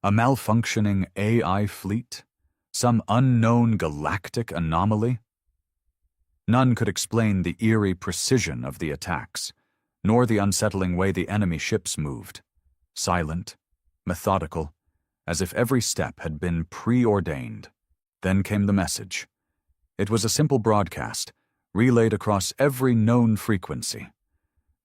A malfunctioning AI fleet? Some unknown galactic anomaly? None could explain the eerie precision of the attacks, nor the unsettling way the enemy ships moved. Silent, methodical, as if every step had been preordained. Then came the message. It was a simple broadcast, relayed across every known frequency.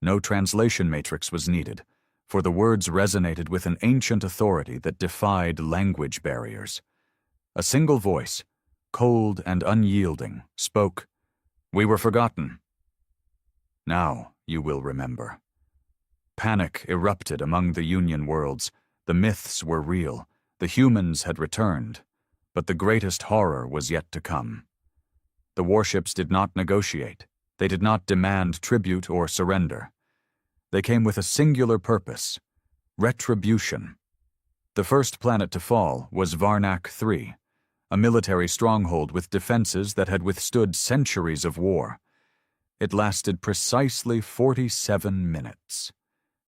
No translation matrix was needed, for the words resonated with an ancient authority that defied language barriers. A single voice, cold and unyielding, spoke, "We were forgotten. Now you will remember." Panic erupted among the Union worlds. The myths were real. The humans had returned, but the greatest horror was yet to come. The warships did not negotiate. They did not demand tribute or surrender. They came with a singular purpose: retribution. The first planet to fall was Varnak III, a military stronghold with defenses that had withstood centuries of war. It lasted precisely 47 minutes.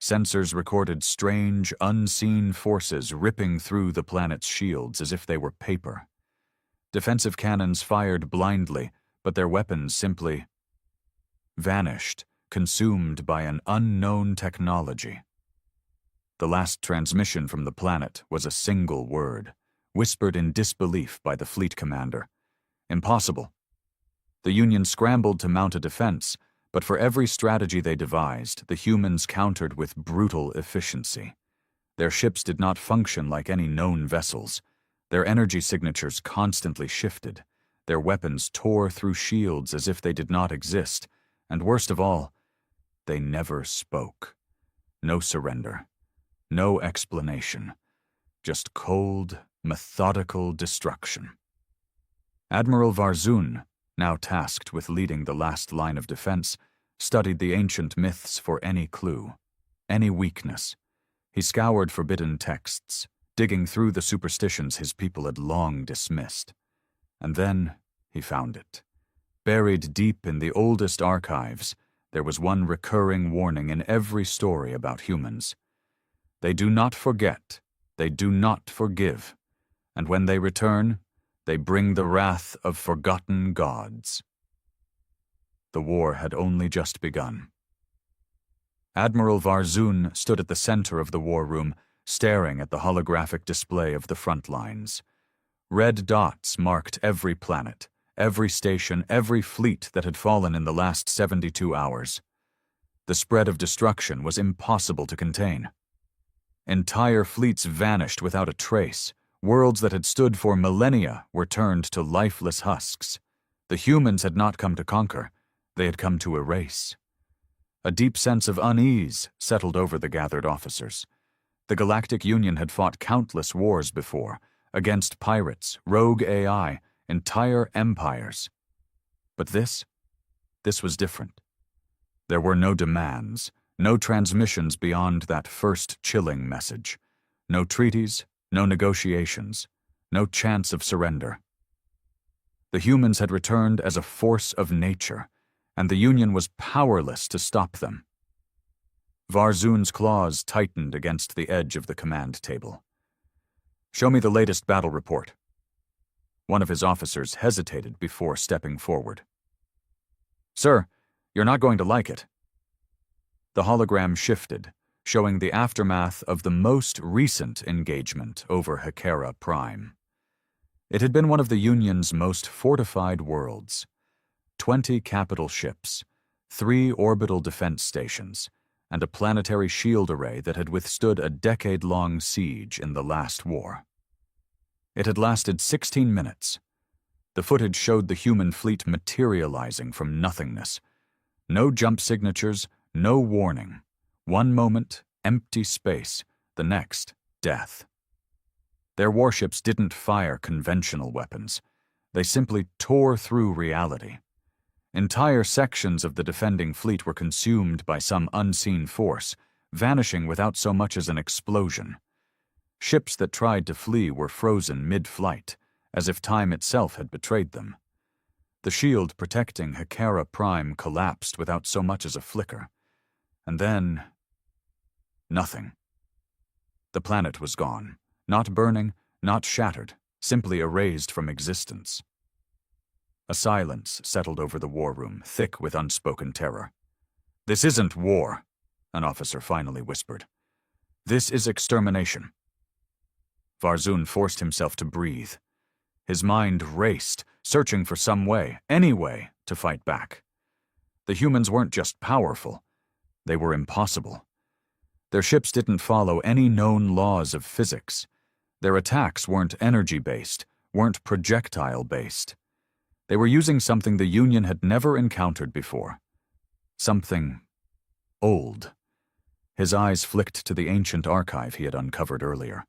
Sensors recorded strange, unseen forces ripping through the planet's shields as if they were paper. Defensive cannons fired blindly, but their weapons simply vanished, consumed by an unknown technology. The last transmission from the planet was a single word, whispered in disbelief by the fleet commander. Impossible. The Union scrambled to mount a defense, but for every strategy they devised, the humans countered with brutal efficiency. Their ships did not function like any known vessels. Their energy signatures constantly shifted. Their weapons tore through shields as if they did not exist, and worst of all, they never spoke. No surrender. No explanation. Just cold, methodical destruction. Admiral Varzun, now tasked with leading the last line of defense, studied the ancient myths for any clue, any weakness. He scoured forbidden texts, digging through the superstitions his people had long dismissed. And then he found it. Buried deep in the oldest archives, there was one recurring warning in every story about humans. They do not forget, they do not forgive, and when they return, they bring the wrath of forgotten gods. The war had only just begun. Admiral Varzun stood at the center of the war room, staring at the holographic display of the front lines. Red dots marked every planet, every station, every fleet that had fallen in the last 72 hours. The spread of destruction was impossible to contain. Entire fleets vanished without a trace. Worlds that had stood for millennia were turned to lifeless husks. The humans had not come to conquer, they had come to erase. A deep sense of unease settled over the gathered officers. The Galactic Union had fought countless wars before, against pirates, rogue AI, entire empires. But this was different. There were no demands, no transmissions beyond that first chilling message. No treaties, no negotiations, no chance of surrender. The humans had returned as a force of nature, and the Union was powerless to stop them. Varzun's claws tightened against the edge of the command table. "Show me the latest battle report." One of his officers hesitated before stepping forward. "Sir, you're not going to like it." The hologram shifted, showing the aftermath of the most recent engagement over Hakera Prime. It had been one of the Union's most fortified worlds. 20 capital ships, 3 orbital defense stations, and a planetary shield array that had withstood a decade-long siege in the last war. It had lasted 16 minutes. The footage showed the human fleet materializing from nothingness. No jump signatures, no warning. One moment, empty space, the next, death. Their warships didn't fire conventional weapons. They simply tore through reality. Entire sections of the defending fleet were consumed by some unseen force, vanishing without so much as an explosion. Ships that tried to flee were frozen mid-flight, as if time itself had betrayed them. The shield protecting Hekara Prime collapsed without so much as a flicker. And then... nothing. The planet was gone, not burning, not shattered, simply erased from existence. A silence settled over the war room, thick with unspoken terror. "This isn't war," an officer finally whispered. "This is extermination." Varzun forced himself to breathe. His mind raced, searching for some way, any way, to fight back. The humans weren't just powerful, they were impossible. Their ships didn't follow any known laws of physics. Their attacks weren't energy-based, weren't projectile-based. They were using something the Union had never encountered before. Something old. His eyes flicked to the ancient archive he had uncovered earlier.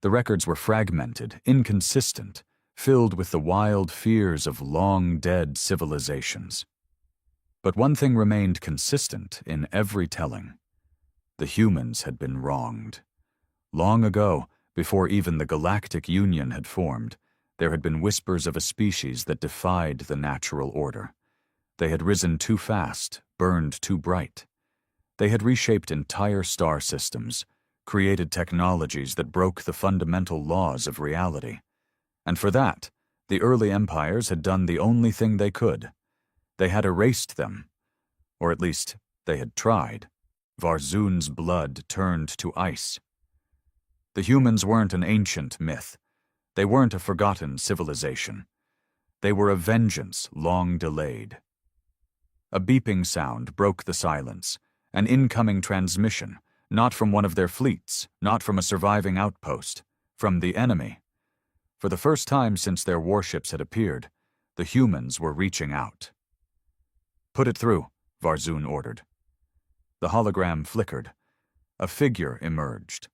The records were fragmented, inconsistent, filled with the wild fears of long-dead civilizations. But one thing remained consistent in every telling. The humans had been wronged. Long ago, before even the Galactic Union had formed, there had been whispers of a species that defied the natural order. They had risen too fast, burned too bright. They had reshaped entire star systems, created technologies that broke the fundamental laws of reality. And for that, the early empires had done the only thing they could. They had erased them. Or at least, they had tried. Varzun's blood turned to ice. The humans weren't an ancient myth. They weren't a forgotten civilization. They were a vengeance long delayed. A beeping sound broke the silence, an incoming transmission, not from one of their fleets, not from a surviving outpost, from the enemy. For the first time since their warships had appeared, the humans were reaching out. "Put it through," Varzun ordered. The hologram flickered. A figure emerged.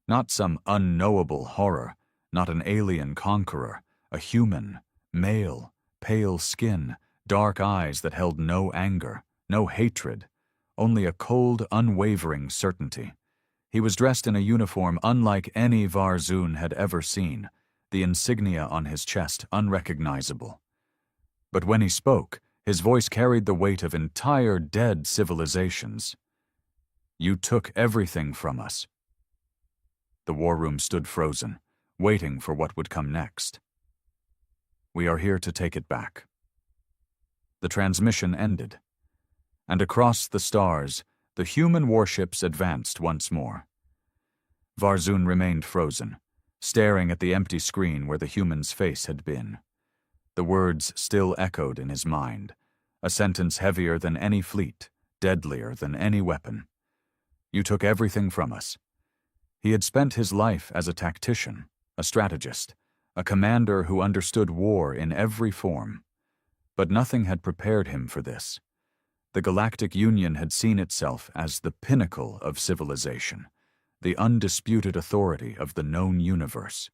Not some unknowable horror, not an alien conqueror, a human, male, pale skin, dark eyes that held no anger, no hatred, only a cold, unwavering certainty. He was dressed in a uniform unlike any Varzun had ever seen, the insignia on his chest unrecognizable. But when he spoke, his voice carried the weight of entire dead civilizations. "You took everything from us." The war room stood frozen, waiting for what would come next. "We are here to take it back." The transmission ended, and across the stars, the human warships advanced once more. Varzun remained frozen, staring at the empty screen where the human's face had been. The words still echoed in his mind, a sentence heavier than any fleet, deadlier than any weapon. "You took everything from us." He had spent his life as a tactician, a strategist, a commander who understood war in every form. But nothing had prepared him for this. The Galactic Union had seen itself as the pinnacle of civilization, the undisputed authority of the known universe.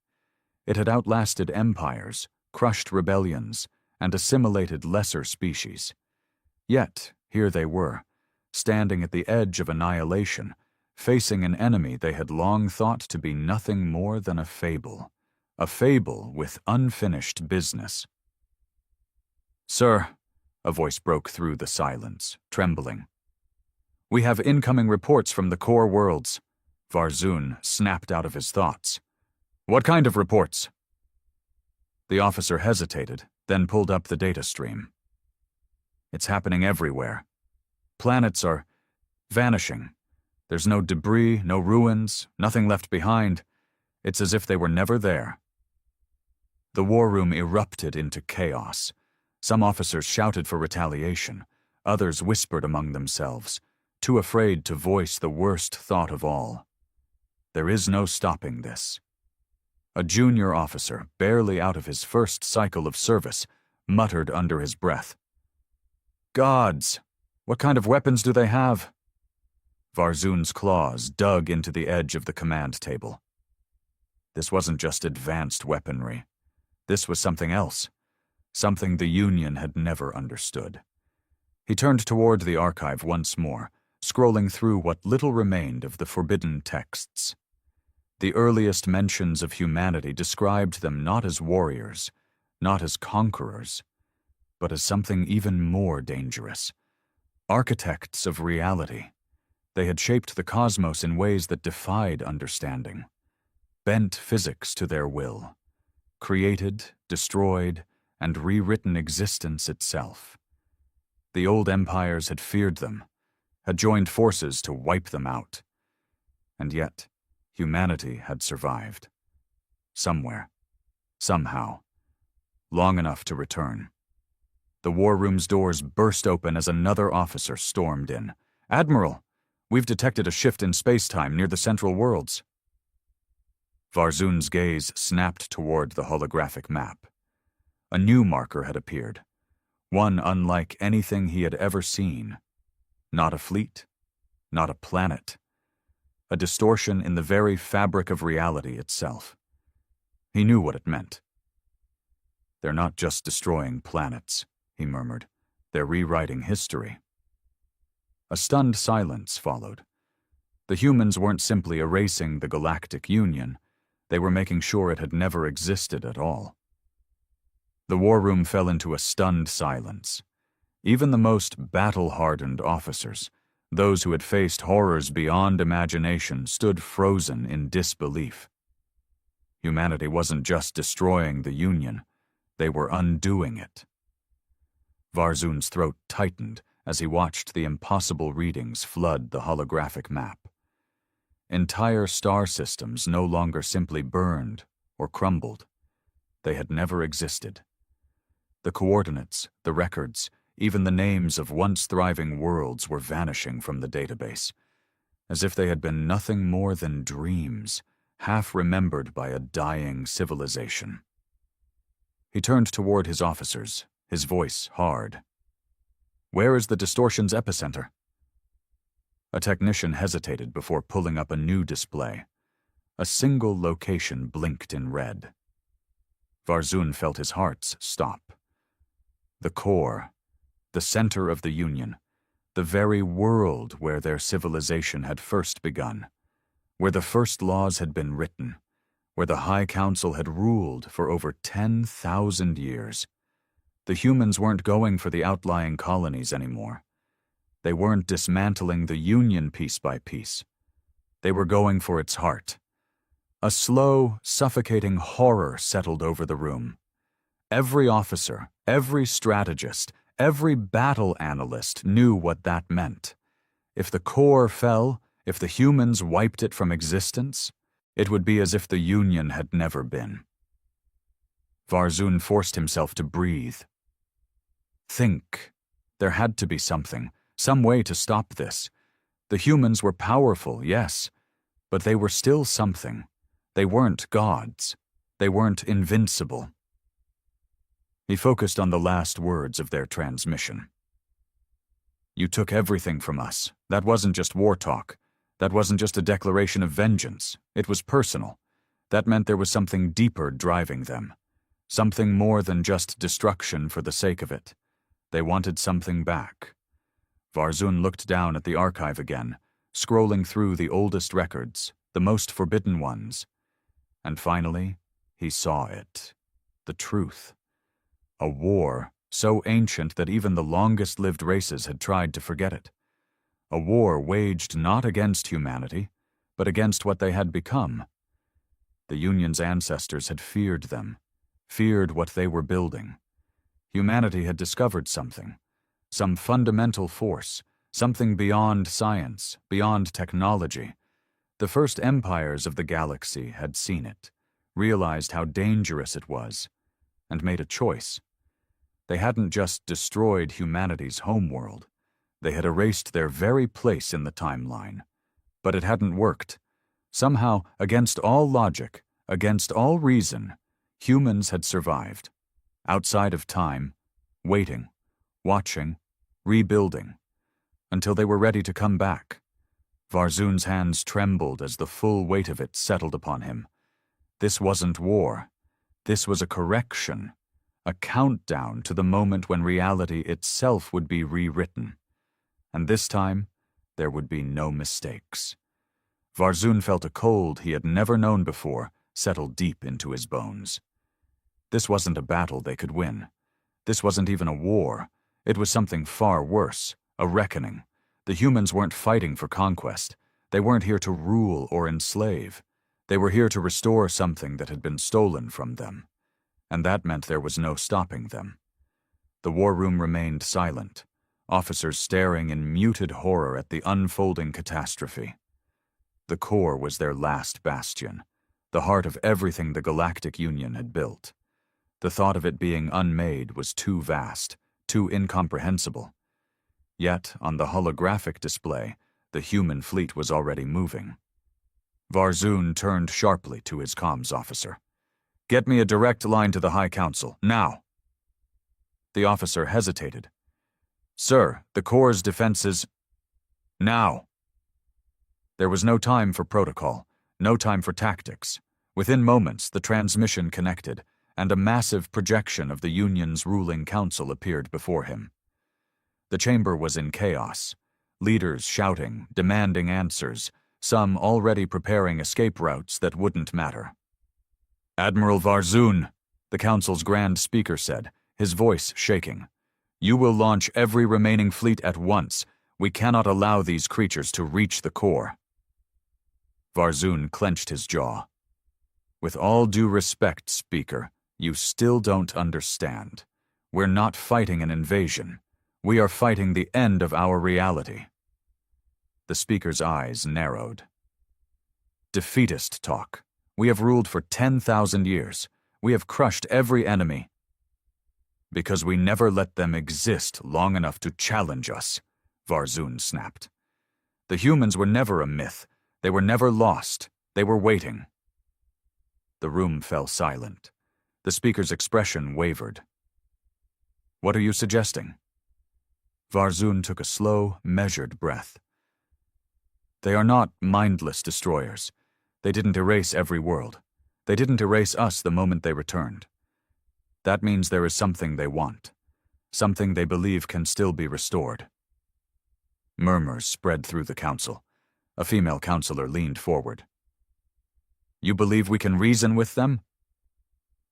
It had outlasted empires, crushed rebellions, and assimilated lesser species. Yet, here they were, standing at the edge of annihilation, facing an enemy they had long thought to be nothing more than a fable with unfinished business. "Sir," a voice broke through the silence, trembling. "We have incoming reports from the core worlds." Varzun snapped out of his thoughts. "What kind of reports?" The officer hesitated, then pulled up the data stream. "It's happening everywhere. Planets are vanishing. There's no debris, no ruins, nothing left behind. It's as if they were never there." The war room erupted into chaos. Some officers shouted for retaliation. Others whispered among themselves, too afraid to voice the worst thought of all. There is no stopping this. A junior officer, barely out of his first cycle of service, muttered under his breath, "Gods! What kind of weapons do they have?" Varzun's claws dug into the edge of the command table. This wasn't just advanced weaponry. This was something else, something the Union had never understood. He turned toward the archive once more, scrolling through what little remained of the forbidden texts. The earliest mentions of humanity described them not as warriors, not as conquerors, but as something even more dangerous. Architects of reality. They had shaped the cosmos in ways that defied understanding, bent physics to their will, created, destroyed, and rewritten existence itself. The old empires had feared them, had joined forces to wipe them out. And yet, humanity had survived. Somewhere, somehow, long enough to return. The war room's doors burst open as another officer stormed in. "Admiral, we've detected a shift in space-time near the central worlds." Varzoon's gaze snapped toward the holographic map. A new marker had appeared, one unlike anything he had ever seen. Not a fleet, not a planet. A distortion in the very fabric of reality itself. He knew what it meant. "They're not just destroying planets," he murmured. "They're rewriting history." A stunned silence followed. The humans weren't simply erasing the Galactic Union, they were making sure it had never existed at all. The war room fell into a stunned silence. Even the most battle-hardened officers, those who had faced horrors beyond imagination, stood frozen in disbelief. Humanity wasn't just destroying the Union, they were undoing it. Varzoon's throat tightened as he watched the impossible readings flood the holographic map. Entire star systems no longer simply burned or crumbled. They had never existed. The coordinates, the records, even the names of once thriving worlds were vanishing from the database, as if they had been nothing more than dreams, half remembered by a dying civilization. He turned toward his officers, his voice hard. "Where is the distortion's epicenter?" A technician hesitated before pulling up a new display. A single location blinked in red. Varzoon felt his heart stop. The core, the center of the Union, the very world where their civilization had first begun, where the first laws had been written, where the High Council had ruled for over 10,000 years. The humans weren't going for the outlying colonies anymore. They weren't dismantling the Union piece by piece. They were going for its heart. A slow, suffocating horror settled over the room. Every officer, every strategist, every battle analyst knew what that meant. If the core fell, if the humans wiped it from existence, it would be as if the Union had never been. Varzoon forced himself to breathe. Think. There had to be something, some way to stop this. The humans were powerful, yes, but they were still something. They weren't gods. They weren't invincible. He focused on the last words of their transmission. "You took everything from us. That wasn't just war talk. That wasn't just a declaration of vengeance. It was personal. That meant there was something deeper driving them. Something more than just destruction for the sake of it. They wanted something back." Varzoon looked down at the archive again, scrolling through the oldest records, the most forbidden ones. And finally, he saw it. The truth. A war so ancient that even the longest-lived races had tried to forget it. A war waged not against humanity, but against what they had become. The Union's ancestors had feared them, feared what they were building. Humanity had discovered something, some fundamental force, something beyond science, beyond technology. The first empires of the galaxy had seen it, realized how dangerous it was, and made a choice. They hadn't just destroyed humanity's homeworld. They had erased their very place in the timeline. But it hadn't worked. Somehow, against all logic, against all reason, humans had survived. Outside of time, waiting, watching, rebuilding, until they were ready to come back. Varzoon's hands trembled as the full weight of it settled upon him. This wasn't war. This was a correction, a countdown to the moment when reality itself would be rewritten. And this time, there would be no mistakes. Varzoon felt a cold he had never known before settle deep into his bones. This wasn't a battle they could win. This wasn't even a war. It was something far worse, a reckoning. The humans weren't fighting for conquest. They weren't here to rule or enslave. They were here to restore something that had been stolen from them. And that meant there was no stopping them. The war room remained silent, officers staring in muted horror at the unfolding catastrophe. The core was their last bastion, the heart of everything the Galactic Union had built. The thought of it being unmade was too vast, too incomprehensible. Yet, on the holographic display, the human fleet was already moving. Varzoon turned sharply to his comms officer. "Get me a direct line to the High Council, now." The officer hesitated. "Sir, the Corps' defenses—" "Now." There was no time for protocol, no time for tactics. Within moments, the transmission connected, and a massive projection of the Union's ruling council appeared before him. The chamber was in chaos, leaders shouting, demanding answers, some already preparing escape routes that wouldn't matter. "Admiral Varzoon," the council's grand speaker said, his voice shaking, "you will launch every remaining fleet at once. We cannot allow these creatures to reach the core." Varzoon clenched his jaw. "With all due respect, Speaker, you still don't understand. We're not fighting an invasion. We are fighting the end of our reality." The speaker's eyes narrowed. "Defeatist talk. We have ruled for 10,000 years. We have crushed every enemy. Because we never let them exist long enough to challenge us," Varzoon snapped. "The humans were never a myth. They were never lost. They were waiting." The room fell silent. The speaker's expression wavered. "What are you suggesting?" Varzoon took a slow, measured breath. "They are not mindless destroyers. They didn't erase every world. They didn't erase us the moment they returned. That means there is something they want, something they believe can still be restored." Murmurs spread through the council. A female counselor leaned forward. "You believe we can reason with them?"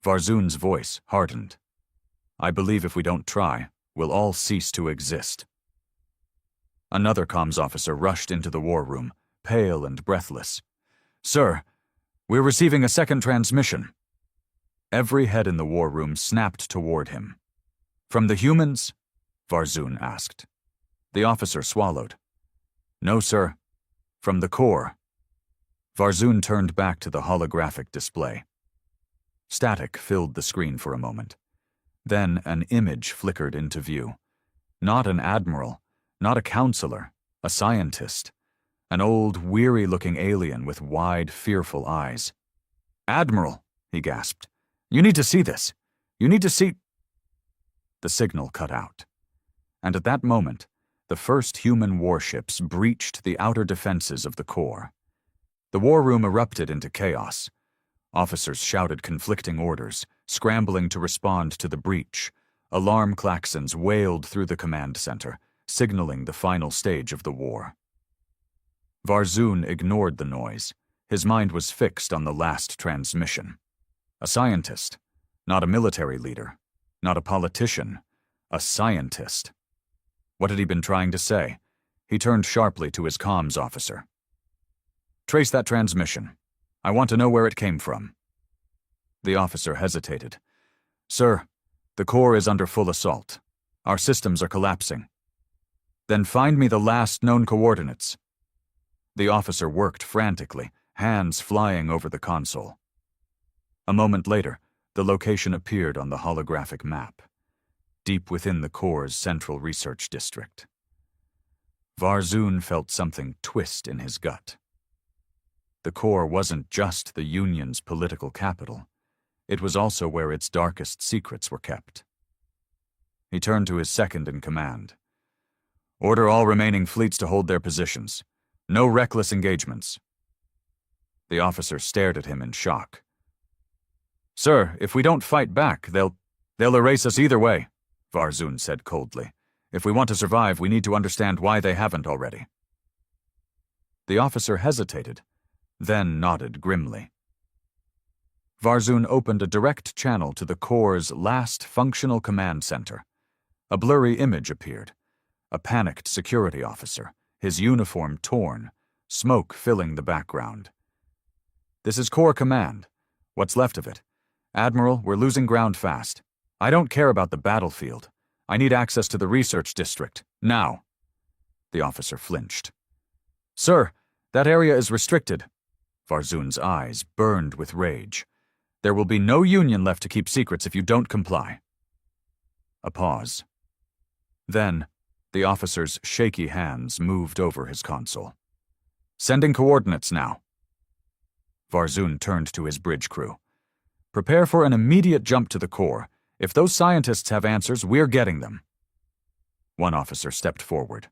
Varzoon's voice hardened. "I believe if we don't try, we'll all cease to exist." Another comms officer rushed into the war room, pale and breathless. "Sir, we're receiving a second transmission." Every head in the war room snapped toward him. "From the humans?" Varzoon asked. The officer swallowed. "No, sir. From the core." Varzoon turned back to the holographic display. Static filled the screen for a moment. Then an image flickered into view. Not an admiral, not a counselor, a scientist. An old, weary-looking alien with wide, fearful eyes. "Admiral," he gasped. "You need to see this. You need to see—" The signal cut out. And at that moment, the first human warships breached the outer defenses of the core. The war room erupted into chaos. Officers shouted conflicting orders, scrambling to respond to the breach. Alarm klaxons wailed through the command center, signaling the final stage of the war. Varzoon ignored the noise. His mind was fixed on the last transmission. A scientist, not a military leader, not a politician, a scientist. What had he been trying to say? He turned sharply to his comms officer. "Trace that transmission. I want to know where it came from." The officer hesitated. "Sir, the core is under full assault. Our systems are collapsing." "Then find me the last known coordinates." The officer worked frantically, hands flying over the console. A moment later, the location appeared on the holographic map, deep within the core's central research district. Varzoon felt something twist in his gut. The core wasn't just the Union's political capital. It was also where its darkest secrets were kept. He turned to his second-in-command. "Order all remaining fleets to hold their positions. No reckless engagements." The officer stared at him in shock. "Sir, if we don't fight back, they'll erase us either way," Varzoon said coldly. "If we want to survive, we need to understand why they haven't already." The officer hesitated, then nodded grimly. Varzun opened a direct channel to the Corps' last functional command center. A blurry image appeared. A panicked security officer, his uniform torn, smoke filling the background. "This is Corps Command. What's left of it. Admiral, we're losing ground fast. I don't care about the battlefield. I need access to the research district, now." The officer flinched. "Sir, that area is restricted." Varzun's eyes burned with rage. "There will be no union left to keep secrets if you don't comply." A pause. Then, the officer's shaky hands moved over his console. "Sending coordinates now." Varzun turned to his bridge crew. "Prepare for an immediate jump to the core. If those scientists have answers, we're getting them." One officer stepped forward.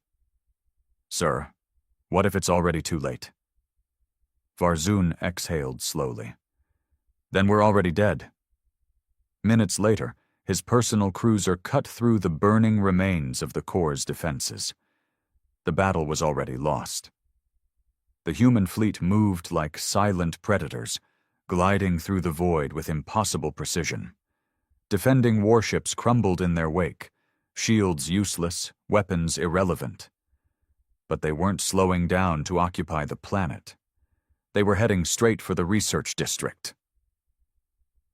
"Sir, what if it's already too late?" Varzun exhaled slowly. "Then we're already dead." Minutes later, his personal cruiser cut through the burning remains of the Corps' defenses. The battle was already lost. The human fleet moved like silent predators, gliding through the void with impossible precision. Defending warships crumbled in their wake, shields useless, weapons irrelevant. But they weren't slowing down to occupy the planet. They were heading straight for the research district.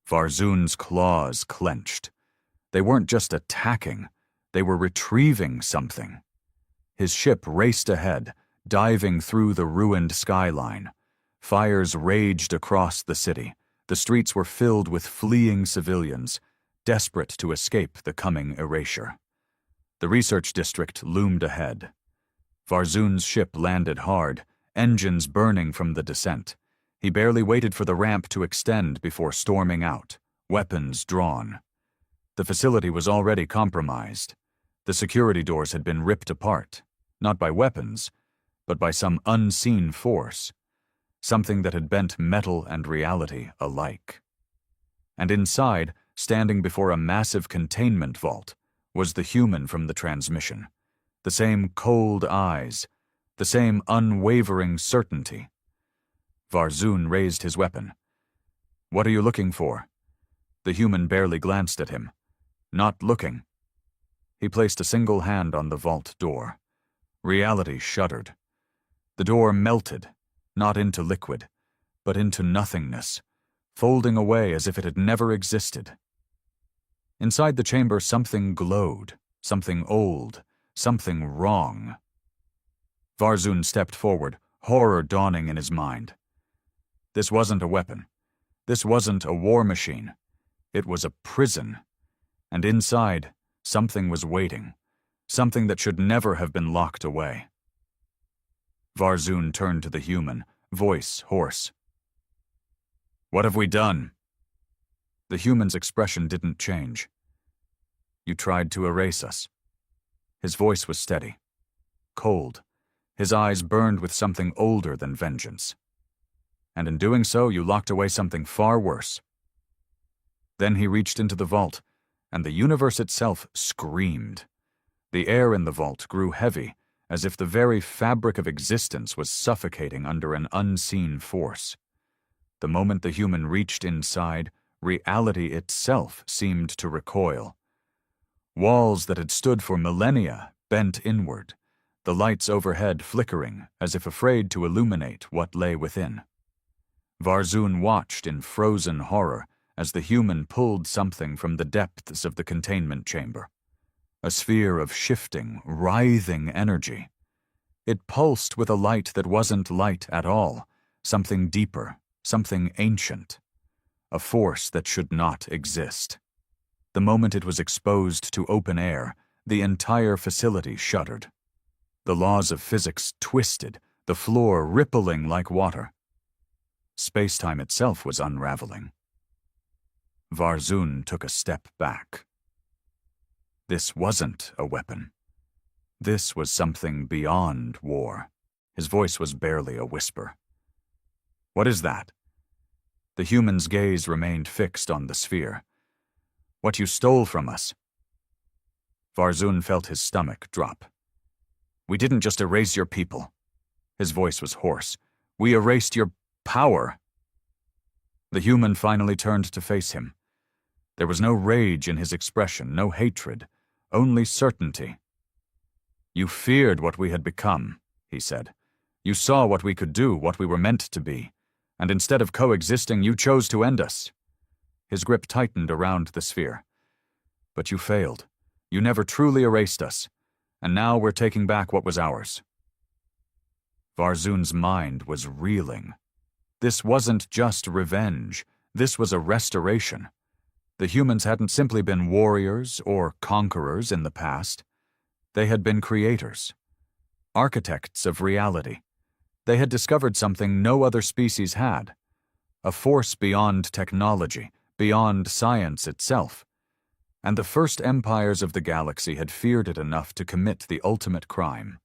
Varzun's claws clenched. They weren't just attacking, they were retrieving something. His ship raced ahead, diving through the ruined skyline. Fires raged across the city. The streets were filled with fleeing civilians, desperate to escape the coming erasure. The research district loomed ahead. Varzun's ship landed hard, engines burning from the descent. He barely waited for the ramp to extend before storming out, weapons drawn. The facility was already compromised. The security doors had been ripped apart, not by weapons, but by some unseen force, something that had bent metal and reality alike. And inside, standing before a massive containment vault, was the human from the transmission. The same cold eyes, the same unwavering certainty. Varzun raised his weapon. "What are you looking for?" The human barely glanced at him. "Not looking." He placed a single hand on the vault door. Reality shuddered. The door melted, not into liquid, but into nothingness, folding away as if it had never existed. Inside the chamber, something glowed, something old, something wrong. Varzun stepped forward, horror dawning in his mind. This wasn't a weapon. This wasn't a war machine. It was a prison. And inside, something was waiting, something that should never have been locked away. Varzun turned to the human, voice hoarse. "What have we done?" The human's expression didn't change. "You tried to erase us." His voice was steady, cold. His eyes burned with something older than vengeance. "And in doing so, you locked away something far worse." Then he reached into the vault, and the universe itself screamed. The air in the vault grew heavy, as if the very fabric of existence was suffocating under an unseen force. The moment the human reached inside, reality itself seemed to recoil. Walls that had stood for millennia bent inward, the lights overhead flickering as if afraid to illuminate what lay within. Varzun watched in frozen horror as the human pulled something from the depths of the containment chamber. A sphere of shifting, writhing energy. It pulsed with a light that wasn't light at all, something deeper, something ancient. A force that should not exist. The moment it was exposed to open air, the entire facility shuddered. The laws of physics twisted, the floor rippling like water. Space-time itself was unraveling. Varzun took a step back. This wasn't a weapon. This was something beyond war. His voice was barely a whisper. "What is that?" The human's gaze remained fixed on the sphere. "What you stole from us." Varzun felt his stomach drop. "We didn't just erase your people. His voice was hoarse. "We erased your power." The human finally turned to face him. There was no rage in his expression, no hatred, only certainty. "You feared what we had become," he said. "You saw what we could do, what we were meant to be, and instead of coexisting, you chose to end us." His grip tightened around the sphere. "But you failed. You never truly erased us, and now we're taking back what was ours." Varzoon's mind was reeling. This wasn't just revenge. This was a restoration. The humans hadn't simply been warriors or conquerors in the past. They had been creators, architects of reality. They had discovered something no other species had, a force beyond technology, beyond science itself. And the first empires of the galaxy had feared it enough to commit the ultimate crime.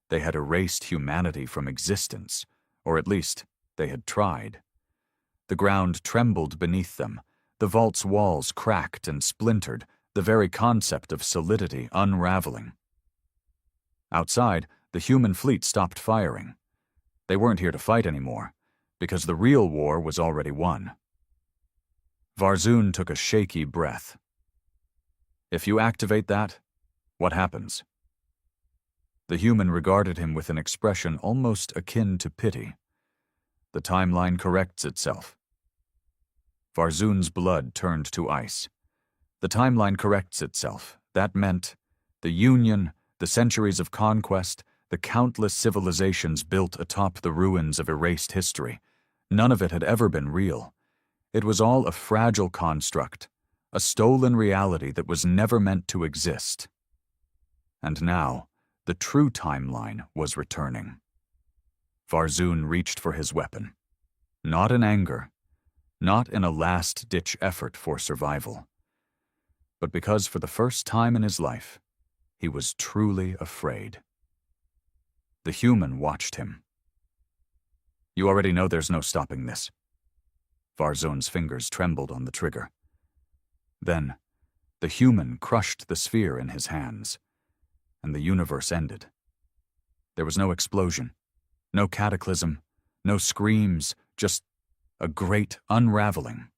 They had erased humanity from existence, or at least they had tried. The ground trembled beneath them, the vault's walls cracked and splintered, the very concept of solidity unraveling. Outside, the human fleet stopped firing. They weren't here to fight anymore, because the real war was already won. Varzoon took a shaky breath. "If you activate that, what happens?" The human regarded him with an expression almost akin to pity. "The timeline corrects itself." Varzoon's blood turned to ice. The timeline corrects itself. That meant the Union, the centuries of conquest, the countless civilizations built atop the ruins of erased history. None of it had ever been real. It was all a fragile construct, a stolen reality that was never meant to exist. And now, the true timeline was returning. Varzoon reached for his weapon. Not in anger, not in a last-ditch effort for survival, but because for the first time in his life, he was truly afraid. The human watched him. "You already know there's no stopping this." Varzoon's fingers trembled on the trigger. Then, the human crushed the sphere in his hands, and the universe ended. There was no explosion, no cataclysm, no screams, just a great unraveling.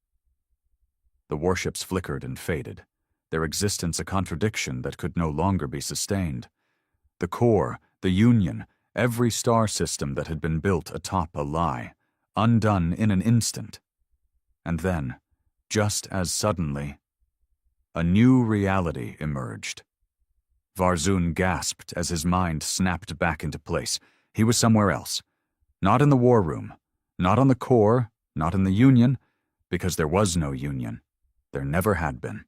The warships flickered and faded, their existence a contradiction that could no longer be sustained. The core, the Union, every star system that had been built atop a lie, undone in an instant. And then, just as suddenly, a new reality emerged. Varzoon gasped as his mind snapped back into place. He was somewhere else. Not in the war room, not on the core, not in the Union, because there was no Union. There never had been.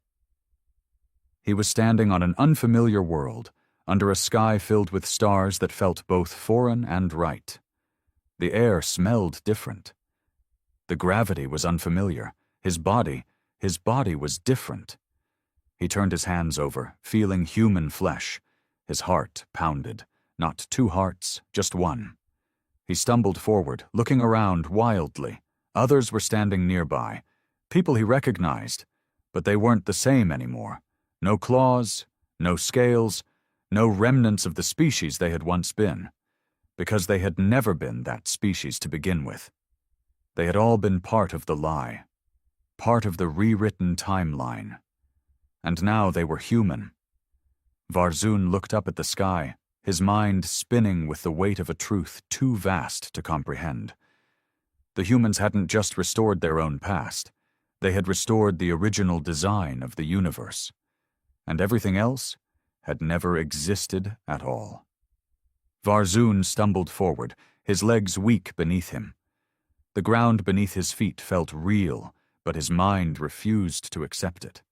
He was standing on an unfamiliar world, under a sky filled with stars that felt both foreign and right. The air smelled different. The gravity was unfamiliar. His body was different. He turned his hands over, feeling human flesh. His heart pounded. Not two hearts, just one. He stumbled forward, looking around wildly. Others were standing nearby, people he recognized, but they weren't the same anymore. No claws, no scales, no remnants of the species they had once been, because they had never been that species to begin with. They had all been part of the lie, part of the rewritten timeline. And now they were human. Varzoon looked up at the sky, his mind spinning with the weight of a truth too vast to comprehend. The humans hadn't just restored their own past. They had restored the original design of the universe. And everything else had never existed at all. Varzoon stumbled forward, his legs weak beneath him. The ground beneath his feet felt real, but his mind refused to accept it.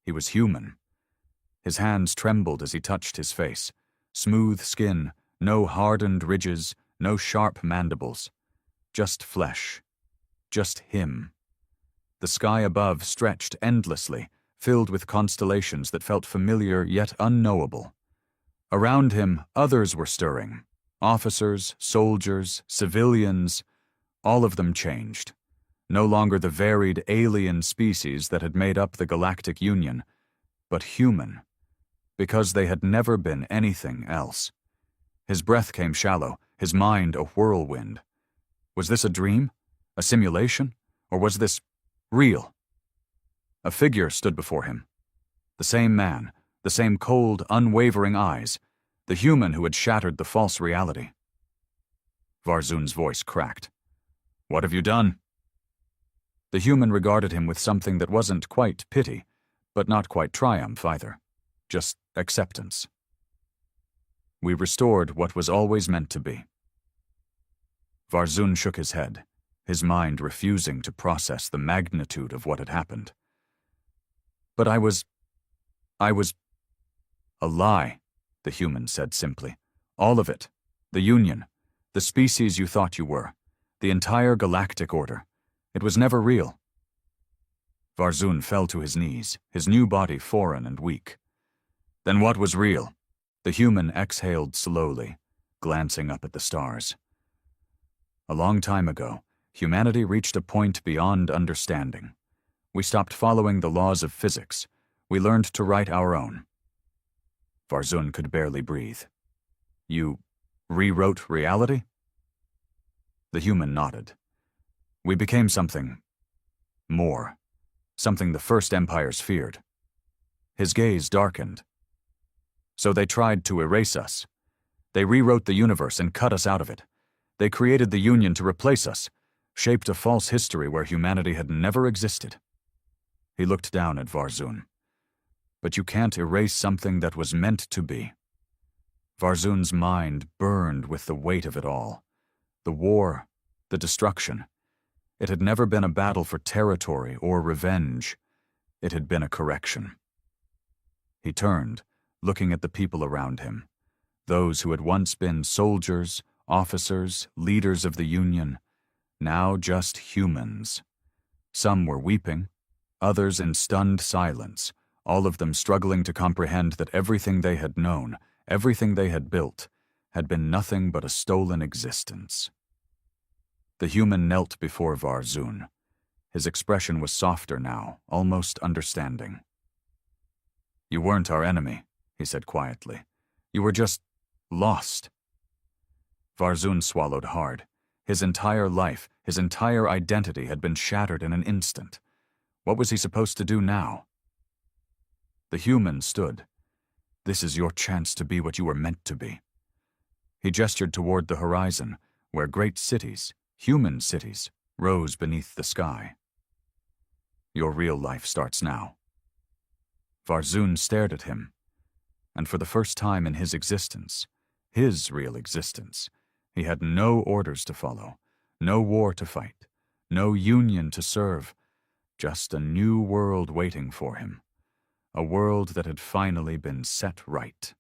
He was human. His hands trembled as he touched his face. Smooth skin, no hardened ridges, no sharp mandibles. Just flesh. Just him. The sky above stretched endlessly, filled with constellations that felt familiar yet unknowable. Around him, others were stirring. Officers, soldiers, civilians, all of them changed. No longer the varied alien species that had made up the Galactic Union, but human, because they had never been anything else. His breath came shallow, his mind a whirlwind. Was this a dream? A simulation? Or was this real? A figure stood before him. The same man, the same cold, unwavering eyes, the human who had shattered the false reality. Varzoon's voice cracked. "What have you done?" The human regarded him with something that wasn't quite pity, but not quite triumph either. Just acceptance. "We restored what was always meant to be." Varzoon shook his head, his mind refusing to process the magnitude of what had happened. "But I was... "A lie," the human said simply. "All of it. The Union. The species you thought you were. The entire galactic order. It was never real." Varzoon fell to his knees, his new body foreign and weak. "Then what was real?" The human exhaled slowly, glancing up at the stars. "A long time ago, humanity reached a point beyond understanding. We stopped following the laws of physics. We learned to write our own." Varzoon could barely breathe. "You rewrote reality?" The human nodded. "We became something more. Something the first empires feared." His gaze darkened. "So they tried to erase us. They rewrote the universe and cut us out of it. They created the Union to replace us, shaped a false history where humanity had never existed." He looked down at Varzoon. "But you can't erase something that was meant to be." Varzoon's mind burned with the weight of it all. The war, the destruction. It had never been a battle for territory or revenge. It had been a correction. He turned, looking at the people around him, those who had once been soldiers, officers, leaders of the Union, now just humans. Some were weeping, others in stunned silence, all of them struggling to comprehend that everything they had known, everything they had built, had been nothing but a stolen existence. The human knelt before Varzoon. His expression was softer now, almost understanding. "You weren't our enemy," he said quietly. "You were just lost." Varzoon swallowed hard. His entire life, his entire identity had been shattered in an instant. What was he supposed to do now? The human stood. "This is your chance to be what you were meant to be." He gestured toward the horizon, where great cities, human cities, rose beneath the sky. "Your real life starts now." Varzoon stared at him, and for the first time in his existence, his real existence, he had no orders to follow, no war to fight, no union to serve, just a new world waiting for him, a world that had finally been set right.